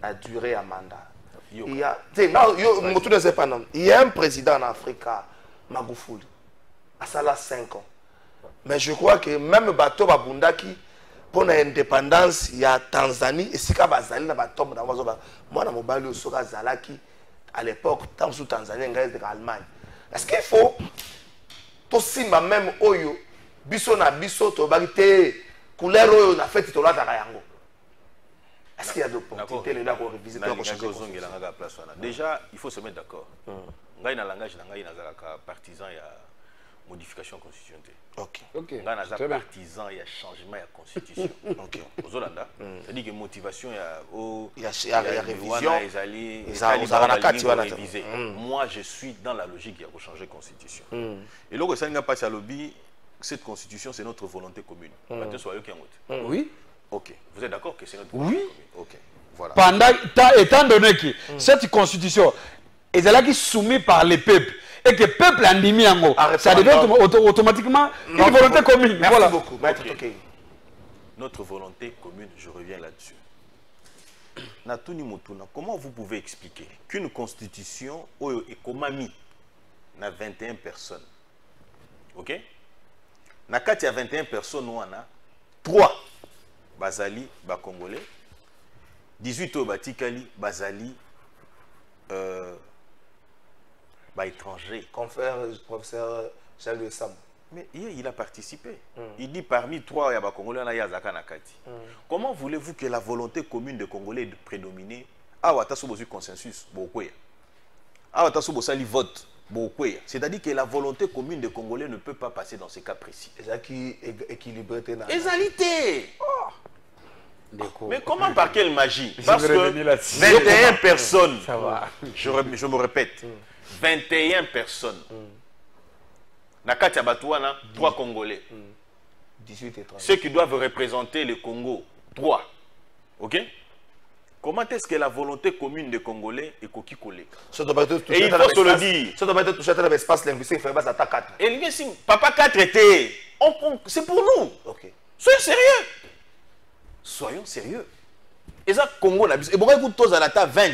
la durée à mandat. Il y a il y a un président en Afrique, Magufuli. À ça là 5 ans. Mais je crois que même bateau Babundaki pour l'indépendance, il y a Tanzanie et si Bazali na bateau dans moi na mobile au Soka Zalaki à l'époque tant sous Tanzanie en Allemagne. Est-ce qu'il faut to simba même oyo biso na biso to bagité couleur oyo na fait to la yango. Est-ce qu'il y a d'opportunités là pour revisiter la prochaine déjà il faut se mettre d'accord. Ngai na langage na ngai na zalaka partisan ya modification constitutionnelle. Ok. On a un partisan, il y a changement, il y a constitution. Ok. C'est-à-dire que motivation, il y a révision. Moi, je suis dans la logique, il y a changer constitution. Et là, ça n'a pas à lobby. Cette constitution, c'est notre volonté commune. Oui. Ok. Vous êtes d'accord que c'est notre volonté commune? Ok. Voilà. Étant donné que cette constitution est soumise par les peuples, et que le peuple a mis en haut, ça devient automatiquement une volonté commune. Merci beaucoup. Okay. Notre volonté commune, je reviens là-dessus. Natuni Motuna, comment vous pouvez expliquer qu'une constitution est comme mis na 21 personnes, ok? Na il y a 21 personnes, on a 3 Bazali, Congolais, 18 Batikali, Bazali, bah étranger. Confrère, professeur Charles Sam. Mais il a participé. Il dit parmi trois, il y a Congolais, il y a Zaka Nakati. Comment voulez-vous que la volonté commune des Congolais de prédominer? Ah, ouais, tu as un consensus. Ah, tu as un vote. C'est-à-dire que la volonté commune des Congolais ne peut pas passer dans ces cas précis. Équilibré. Égalité. Mais comment, par quelle magie? Parce que 21 personnes, je me répète, 21 personnes. Nakati Abatouana, 3 Congolais. 18 et 30. Ceux qui doivent représenter le Congo, 3. Ok? Comment est-ce que la volonté commune des Congolais est coquille collée? Et il faut se le dire. Ça doit être touché dans l'espace linguistique, il faut pas à 4. Et papa 4 était. C'est pour nous. Ok. Soyez sérieux. Soyons sérieux. Et ça, Congo, et pourquoi écoute tous à la table 20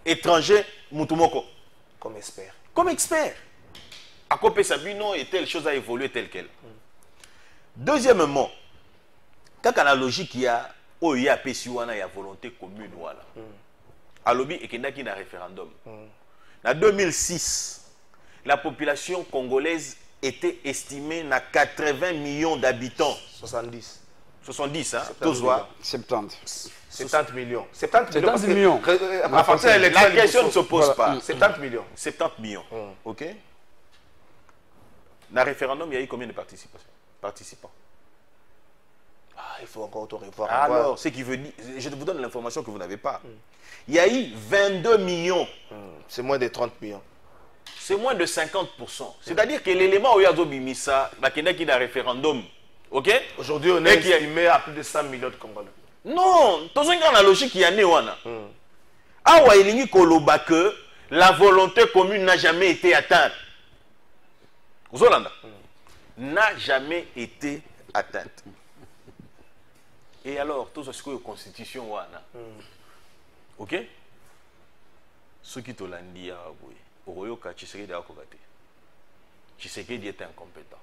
étrangers, Moutoumoko? Comme expert. Comme expert. À côté Sabino et telle chose a évolué telle qu'elle. Deuxièmement, quand la logique il y a PSUANA, il y a volonté commune. Voilà. À l'objet, il y a un référendum. En 2006, la population congolaise était estimée à 80 millions d'habitants. 70. 70, hein? 70. 70 millions. 70 millions. À partir de l'élection, la question ne se pose pas. 70 millions. 70 millions. Ok? Dans le référendum, il y a eu combien de participants? Ah, il faut encore revoir. Alors, ce qui veut dire, je vous donne l'information que vous n'avez pas. Il y a eu 22 millions. C'est moins de 30 millions. C'est moins de 50%. C'est-à-dire que l'élément où il y a Zobimisa, qui est un référendum, ok? Aujourd'hui, on est estimé à plus de 100 millions de Congolais. Non, tout ça, dans la logique, il y a Néwana. Awa Elingi Koloba que la volonté commune n'a jamais été atteinte. Zolanda n'a jamais été atteinte. Et alors, tout ce que la constitution wana, ok? Ce qui te l'a dit, Oroyoka Tshisekedi a kokate. Tshisekedi est incompétent.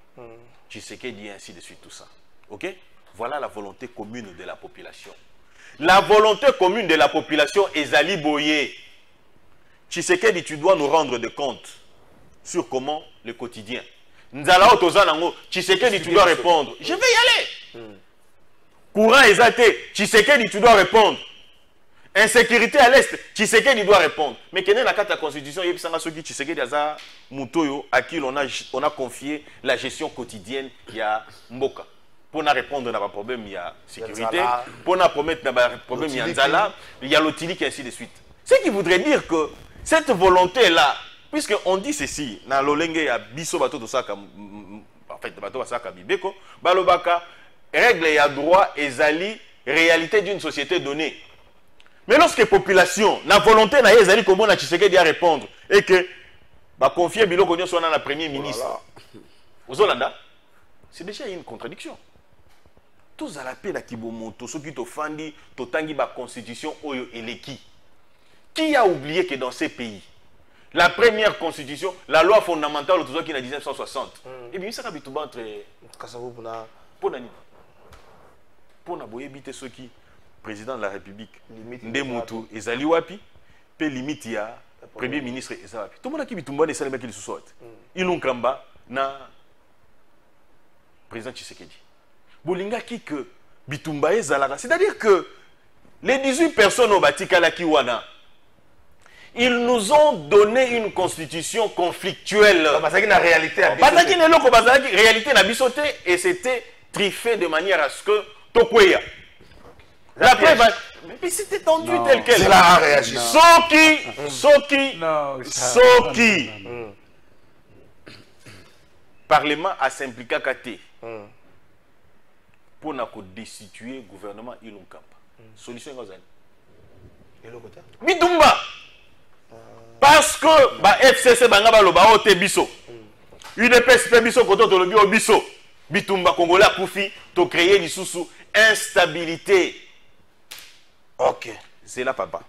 Tshisekedi ainsi de suite tout ça. Ok? Voilà la volonté commune de la population. La volonté commune de la population est Zali Boye. Tshisekedi, tu dois nous rendre des comptes sur comment le quotidien. Nzala Otozanango, Tshisekedi, tu dois répondre. Je vais y aller. Courant exalté, Tshisekedi, tu dois répondre. Insécurité à l'Est, Tshisekedi doit répondre. Mais quelle est la carte de la Constitution? Il y a Tshisekedi Aza Mutoyo, à qui on a confié la gestion quotidienne. Il y a Mboka. Pour répondre à un problème, il y a sécurité. Pour promettre un problème, il y a Nzala. Il y a l'Otilik et ainsi de suite. Ce qui voudrait dire que cette volonté-là, puisqu'on dit ceci, dans l'Olenge, il y a Bisso Bato Tosaka, en fait, Bato Tosaka Bibeko, Balobaka, règle et droit, ezali, réalité d'une société donnée. Mais lorsque la population, la volonté n'a ezali comme on a Tshisekedi à répondre, et que, bah, confier Biloko Nyon soit dans la première ministre, aux Hollanda, c'est déjà une contradiction. Tous à la paix, la Kibomoto, ceux qui t'offendent, t'otangi la constitution, Oyo et l'Eki. Qui a oublié que dans ces pays, la première constitution, la loi fondamentale, tout ça qui est en 1960, et bien, ça va être entre. Pour n'aboyer ceux qui, président de la République, Ndemutu, Ezali Wapi, pe limite ya premier ministre Ezawapi. Tout le monde a qui bitumba ne sait pas qu'il se soit. Ils l'ont kamba na président Tshisekedi. Bolinga qui que bitumba ezalaka, c'est-à-dire que les 18 personnes au Batikala Kiwana, ils nous ont donné une constitution conflictuelle. Parce qu'il y a une réalité à réalité n'a bisoté et c'était triffé de manière à ce que Tokweya. La preuve, mais c'était tendu tel quel. C'est là à réagir. Soki. Parlement a s'impliqué à Kate pour destituer le gouvernement Ilunkampa. Solution est Bitumba. Parce que bah FCC banga loba ote biso. UDPS biso koto to lobi biso. Bitumba Congolais a Koufi to créer lisusu instabilité. Ok. C'est là papa.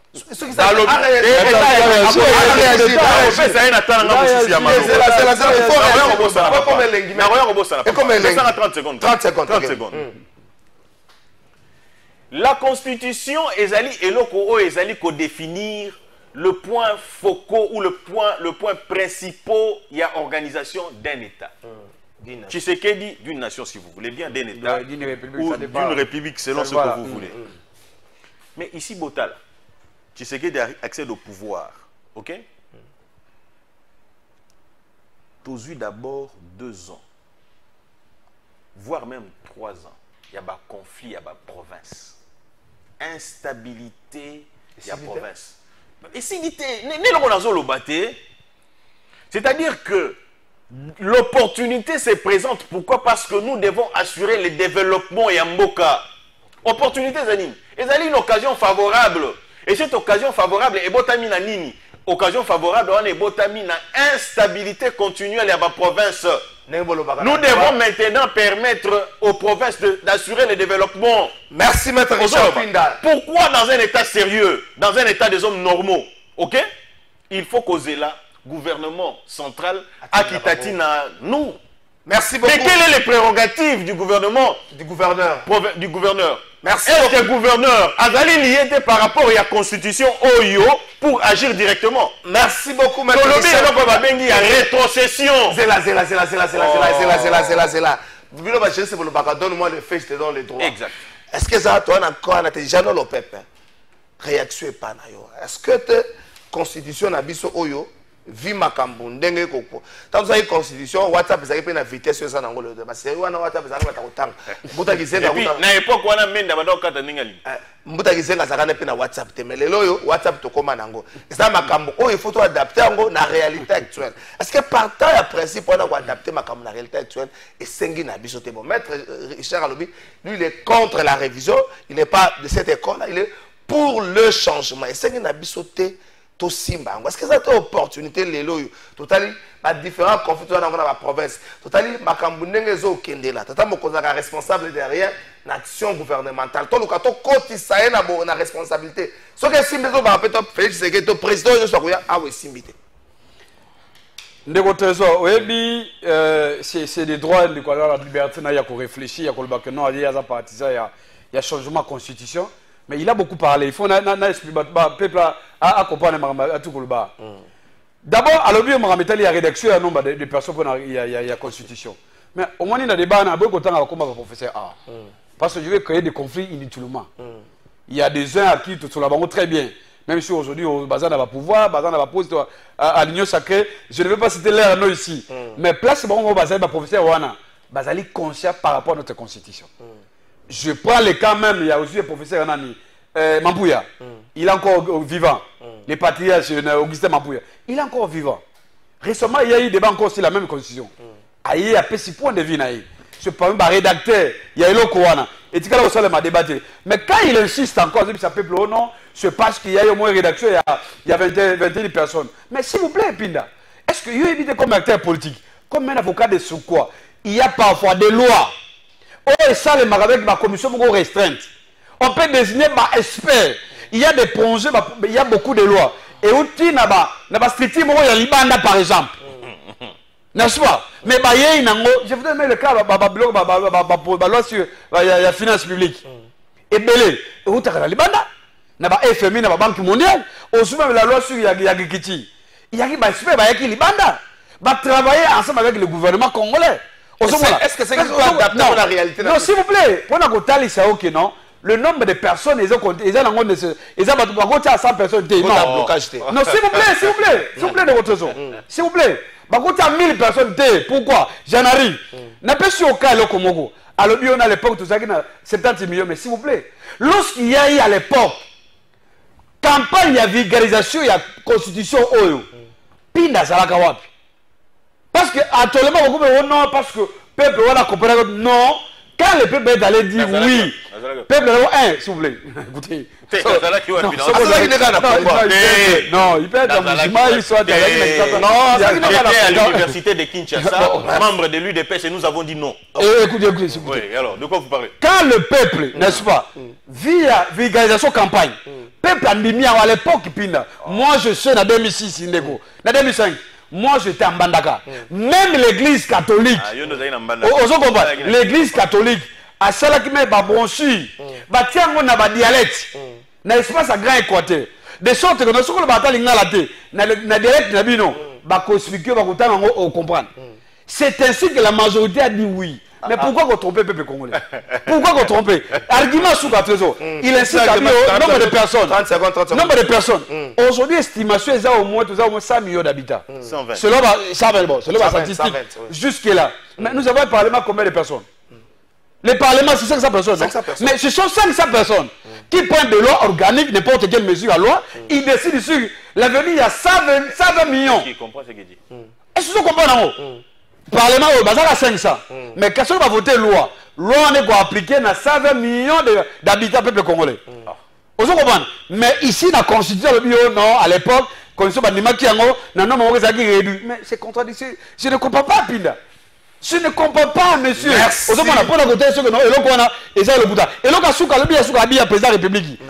La constitution ezali eloko o ezali ko définir le point focal ou le point le point principal, il y a organisation d'un État. Tshisekedi d'une nation, si vous voulez bien, d'un État d'une république, ou ça d'une dépend. république, selon ce que vous voulez. Mais ici, Botal, Tshisekedi accède au pouvoir, ok? Tous eu d'abord 2 ans, voire même 3 ans. Il y a un conflit, il y a une province. Instabilité, il y a province. Et si c'est-à-dire que l'opportunité se présente. Pourquoi? Parce que nous devons assurer le développement et Mboka. Opportunité, Zanine. Et c'est une occasion favorable. Et cette occasion favorable est Botamina Nini. Occasion favorable, on est Botamina instabilité continuelle à la province. Nous devons maintenant permettre aux provinces d'assurer le développement. Merci, maître Richard Pinda. Pourquoi dans un état sérieux, dans un état des hommes normaux, ok? Il faut causer là, gouvernement central, Akitatina, nous. Merci beaucoup. Mais quelles sont les prérogatives du gouvernement? Du gouverneur. Du gouverneur. Merci. Est-ce que le gouverneur a lié par rapport à la constitution OYO pour agir directement? Merci beaucoup, maître Richard. Richard. Il y a rétrocession. C'est là. Donne-moi le fait, je te donne les droits. Exact. Est-ce que ça, toi, encore, on a déjà le peuple? Réaction est pas naïo. Est-ce que la constitution a biso OYO? Vie makambo ndenge koko tant ça constitution WhatsApp ça peut na vitesse ça na ngolo de parce que wana WhatsApp ça na kotanga mbuta kizenga na époque wana menda bado kata ningali mbuta kizenga ça kana pe na WhatsApp te mais lelo yo WhatsApp to koma nango ça makambo il faut to adapter ngo na réalité actuelle. Est-ce que partant ya principe on a adapter makambo na réalité actuelle et sengi na biso te bon maître Richard Alobi lui il est contre la révision, il n'est pas de cette école là, il est pour le changement et sengi na biso te. Est-ce que cette opportunité les loyaux totali ma différents conflits dans la province totali makambunenge zo kendela tata mokozaka responsable derrière l'action gouvernementale to lukato koti saye na bo na responsabilité ce que simbe zo ba peut Félix Tshisekedi to président yo sokoya awe simbité ndeko trésor oyebi c'est des droits de quoi la liberté na ya ko réfléchir ya ko ba que non il y a za partisan il y a changement constitution. Mais il a beaucoup parlé. Il faut expliquer peuple à comprendre à tout le bas. D'abord, à l'objet il y a rédaction, il y a un nombre de personnes pour il y a constitution. Mais au moins il y a des débats, il y a beaucoup de temps comme professeur A. Parce que je vais créer des conflits inutilement. Il y a des uns à qui tout cela va très bien. Même si aujourd'hui au bazar n'a pas pouvoir, bazar n'a pas poste à l'union sacrée, je ne vais pas citer l'air non ici. Mais place bon au bazar professeur Wana, bazali conscient par rapport à notre constitution. Je prends le cas même, il y a aussi le professeur Nani, Mambouya. Il est encore vivant. Les patriarches, Augustin Mambouya. Il est encore vivant. Récemment, il y a eu des débat encore sur la même constitution. Il y a 6 points de vie. Je parle d'un rédacteur, il y a eu le Kouana. Et tu as m'a débattu. Mais quand il insiste encore, ça peut plus non, c'est parce qu'il y a eu au moins rédaction, il y a 21 personnes. Mais s'il vous plaît, Pinda, est-ce que vous évitez comme acteur politique, comme un avocat de sous quoi, il y a parfois des lois. Et ça, avec ma commission restreinte. On peut désigner ma expert. Il y a des projets, il y a beaucoup de lois. Et outil n'a pas strictement il y a l'Ibanda par exemple. N'est-ce pas? Mais je vous donne le cas la loi sur la finance publique. Et belé, et où t'as l'Ibanda? N'a pas FMI, n'a pas Banque mondiale. Aussi même la loi sur Yagikiti. Il y a qui va expert, il y a qui l'Ibanda. Va travailler ensemble avec le gouvernement congolais. Est-ce que c'est une adaptation à la réalité? Non, s'il vous plaît, pour nous ok, non. Le nombre de personnes, ils ont 100 personnes. Non, s'il vous plaît, de votre zone. S'il vous plaît, il y a 1000 personnes. Pourquoi? J'en arrive. N'a pas su au cas de Komogo. Alors, on a à l'époque, tout ça, 70 millions, mais s'il vous plaît, lorsqu'il y a eu à l'époque, campagne, il y a vulgarisation, il y a constitution, Pinda Salakawapi. Parce que, actuellement, non, parce que le peuple va comprendre non. Quand le peuple est allé dire oui, le peuple est s'il vous plaît, écoutez. Non, il peut être un musulman, il soit non, à l'université de Kinshasa, membre de l'UDPS, et nous avons dit non. Écoutez. Oui, alors, de quoi vous parlez? Quand le peuple, n'est-ce pas, via vulgarisation campagne, peuple a mis à l'époque, moi je suis en 2006, en 2005. Moi, j'étais en Bandaka. Même l'église catholique, l'église catholique, à celle qui met ma brochure, on a dialecte, dans l'espace à Grand Équateur. de sorte que nous sommes battu l'ingala té na direct na bino ba expliquer ba kutana ngo comprendre. C'est ainsi que la majorité a dit oui. Mais pourquoi vous trompez le peuple congolais? Pourquoi vous trompez? Argument sous la trésor. Il insiste à dire nombre de personnes. 30 secondes. Nombre de personnes. Aujourd'hui, estimation est au moins 100 millions d'habitants. 120. Selon la statistique. Jusque-là. Mais nous avons un parlement combien de personnes? Le parlement, c'est 500 personnes. 500 personnes. Mais ce sont 500 personnes qui prennent de loi organique, n'importe quelle mesure à loi, ils décident sur l'avenir, il y a 120 millions. Qui comprend ce qu'il dit? Est-ce que vous comprenez? Parlement au bazar à 500. Mais quand on va voter loi, on est appliquer dans 120 millions d'habitants peuple congolais. Vous comprenez? Mais ici, dans la constitution, le bio, non, à l'époque, constitution bandima qui ango, non, non, réduit. Mais c'est contradictoire. Je ne comprends pas, Pinda. Je ne comprends pas, monsieur. Merci. Vous comprenez? Pour la côté, ce que non, et l'on a, et ça le bouta. Et l'on a souka, le bien souka, bien président de la République.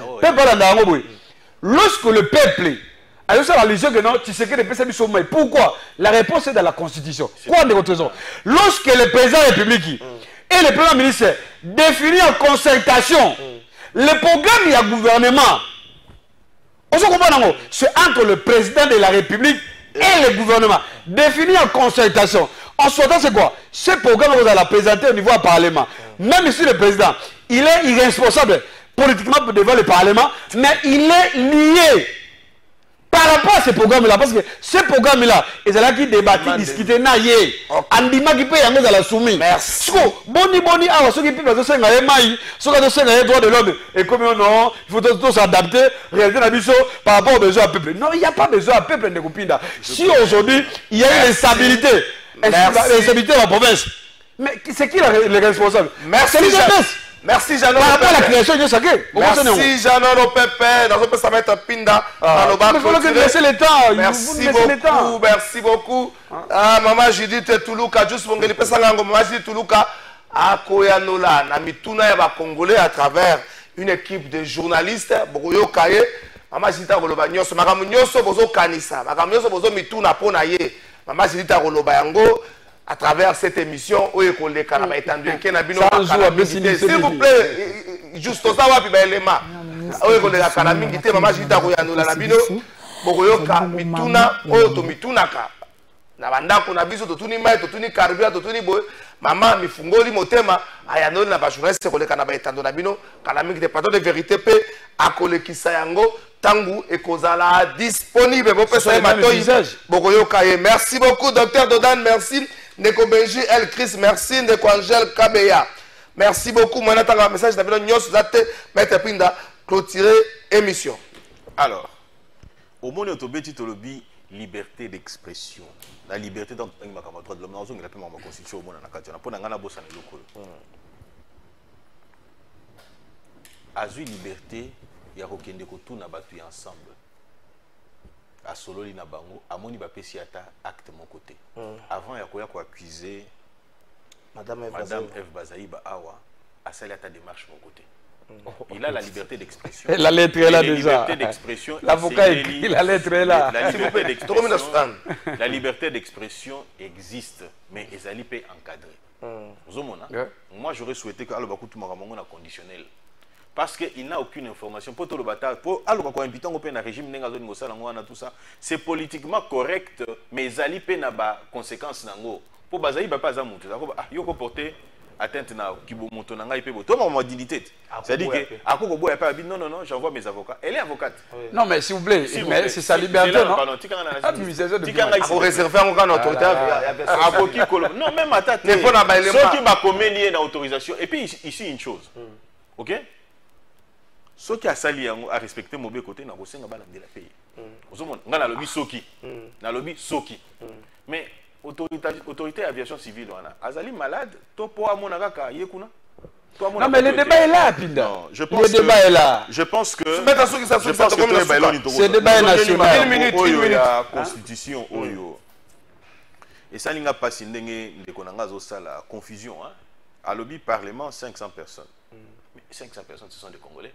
Lorsque le peuple alors ça, la religion que non, tu sais que les personnes sont morts. Pourquoi? La réponse est dans la Constitution. Quoi de votre raison? Lorsque le président de la République et le premier ministre définissent en concertation le programme et le gouvernement, c'est entre le président de la République et le gouvernement. Défini en concertation. En sortant, c'est quoi? Ce programme, vous allez présenter au niveau du Parlement. Même si le président, il est irresponsable politiquement devant le Parlement, mais il est lié par rapport à ce programme-là, parce que ce programme-là, ils ont qui débattre, discuter, naïe, andima qui peut y aller dans la soumise. Merci. Boni, alors ceux qui peuvent se faire un maï, ceux qui se faire droit de l'homme, et comme non, il faut tous s'adapter, réaliser la mission par rapport aux besoins du peuple. Non, il n'y a pas besoin du peuple, Ndekupinda. Si aujourd'hui, il y a une instabilité, l'instabilité dans la province, mais c'est qui le responsable? Merci. Merci Jeannot. Par rapport à la création de chacun. Merci Jeannot Pepe. Dans un peu ça va être Pinda. Il faut que laisser le temps. Merci beaucoup. Merci beaucoup. Maman Judith Toulouka. Juste pour ngeli pesa ngango. Maman Judith Toulouka. Akoyanola. Na mituna ya ba Congolais à travers une équipe de journalistes. Bokoyo Kaye. Maman Judith Akoloba nyonso. Makamu nyonso bozo kanisa. Makamu nyonso bozo mituna pona ye. Maman Judith Akoloba yango. À travers cette émission, s'il vous plaît, juste ça, maman mifungoli motema ayanoli na ba journaliste koleka na ba etando na bino kala mingi de plateau de vérité pe akolekisa yango tangu ekozala disponible bo pesa matoi bokoyoka ye. Merci beaucoup docteur Dodan, merci Ndeko Benji El Chris, merci Ndeko Angel Kabeya, merci beaucoup. Moi natanga message na bino nyos zate maître Pinda clôturer émission. Alors au monde autobeti tolobi liberté d'expression. La liberté dans le droit de l'homme, dans la constitution au monde en Akatiana. Pour n'anga na bossa ne lokolo. Azui liberté, ya rokende ko tout na batu ensemble. A solo li na bango, amoni ba pesi ata acte mon côté. Avant ya koya ko accuser Madame Eve Bazaï ba awa, a sali ata démarche mon côté. Il a la liberté d'expression. La lettre est là déjà. L'avocat écrit, la lettre est là. La liberté d'expression existe, mais Ezali peut encadrer. Moi, j'aurais souhaité que Alobakou Toumaramongo na conditionnel. Parce qu'il n'a aucune information. Pour tout le bataille, pour Alobakou invitant au régime Nengazoni Mosalangoana, tout ça, c'est politiquement correct, mais Ezali peut na ba conséquences nango. Pour Bazaï, pas à monter. Yoko porter atteinte na kibomoto nanga ipebo to ma dignité, c'est-à-dire que akoko boya pa bi non j'envoie mes avocats, elle est avocate. Non mais s'il vous plaît, mais c'est sa liberté non. Faut réserver encore une autorité non même à tête ceux qui va communier na autorisation. Et puis ici une chose, OK, ceux qui a sali a respecté mauvais côté na kosenga bala de la pays ozomona nga na lobby soki na lobby soki, mais autorité aviation civile wana azali malade to po amona kaka yekuna. Non mais le débat est là Pinda. Je pense le débat est là. Je pense que ce débat est national. Une minute la constitution oyo et ça linga pasi ndenge ndeko nanga zo sala confusion hein. À lobby parlement 500 personnes. Mais 500 personnes ce sont des Congolais.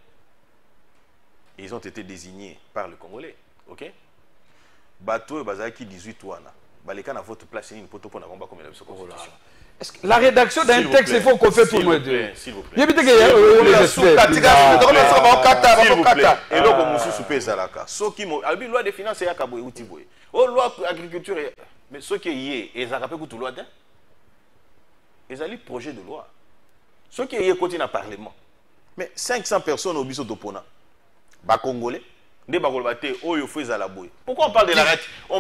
Ils ont été désignés par le Congolais, OK? Bateau bazaki 18 wana. Baleka na votre place une poto pour na combat comme la constitution. La rédaction d'un texte, il faut qu'on fait tout le monde. S'il vous plaît. Il y a peut-être qu'il y a les experts. Et donc, on se soupe Zalaka. Ce qui m'a loi des finances, c'est Yakaboué ou Tiboué. Oh, loi agriculture, mais ce qui est yé, et Zakapé tout loi d'un. Ils ont projet de loi. Ce qui est côté dans le Parlement. Mais 500 personnes au biseau d'Opona. Bas Congolais. Pourquoi on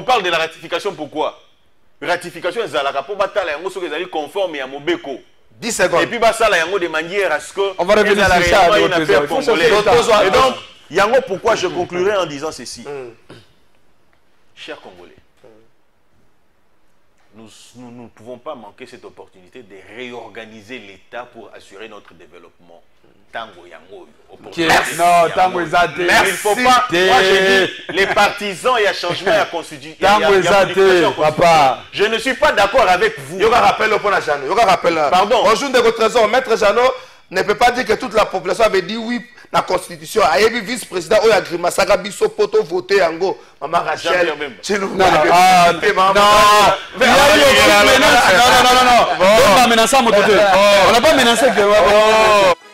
parle de la ratification? Pourquoi? Ratification est Zalaka pour battre la yango qui est conforme à Mobeko. 10 secondes. Et puis ça la yango de manière à ce que on va revenir sur ça. Et donc yango pourquoi je conclurai en disant ceci. Chers Congolais, nous ne pouvons pas manquer cette opportunité de réorganiser l'État pour assurer notre développement. Tango yango. Non, Tango Ezate. Il ne faut pas. Moi, je dis, les partisans, il y a changement, il y a constitution. Tango Ezate, papa. Je ne suis pas d'accord avec vous. Il y aura rappel au point à Jeannot. Il y aura rappel. Pardon. Bonjour de votre trésor. Maître Jeannot ne peut pas dire que toute la population avait dit oui. La constitution, il y a vice-président, il y a Grimasaga, Bisso, Poto, voté, Ango, Maman Rachel, non, non, non, on n'a pas menacé que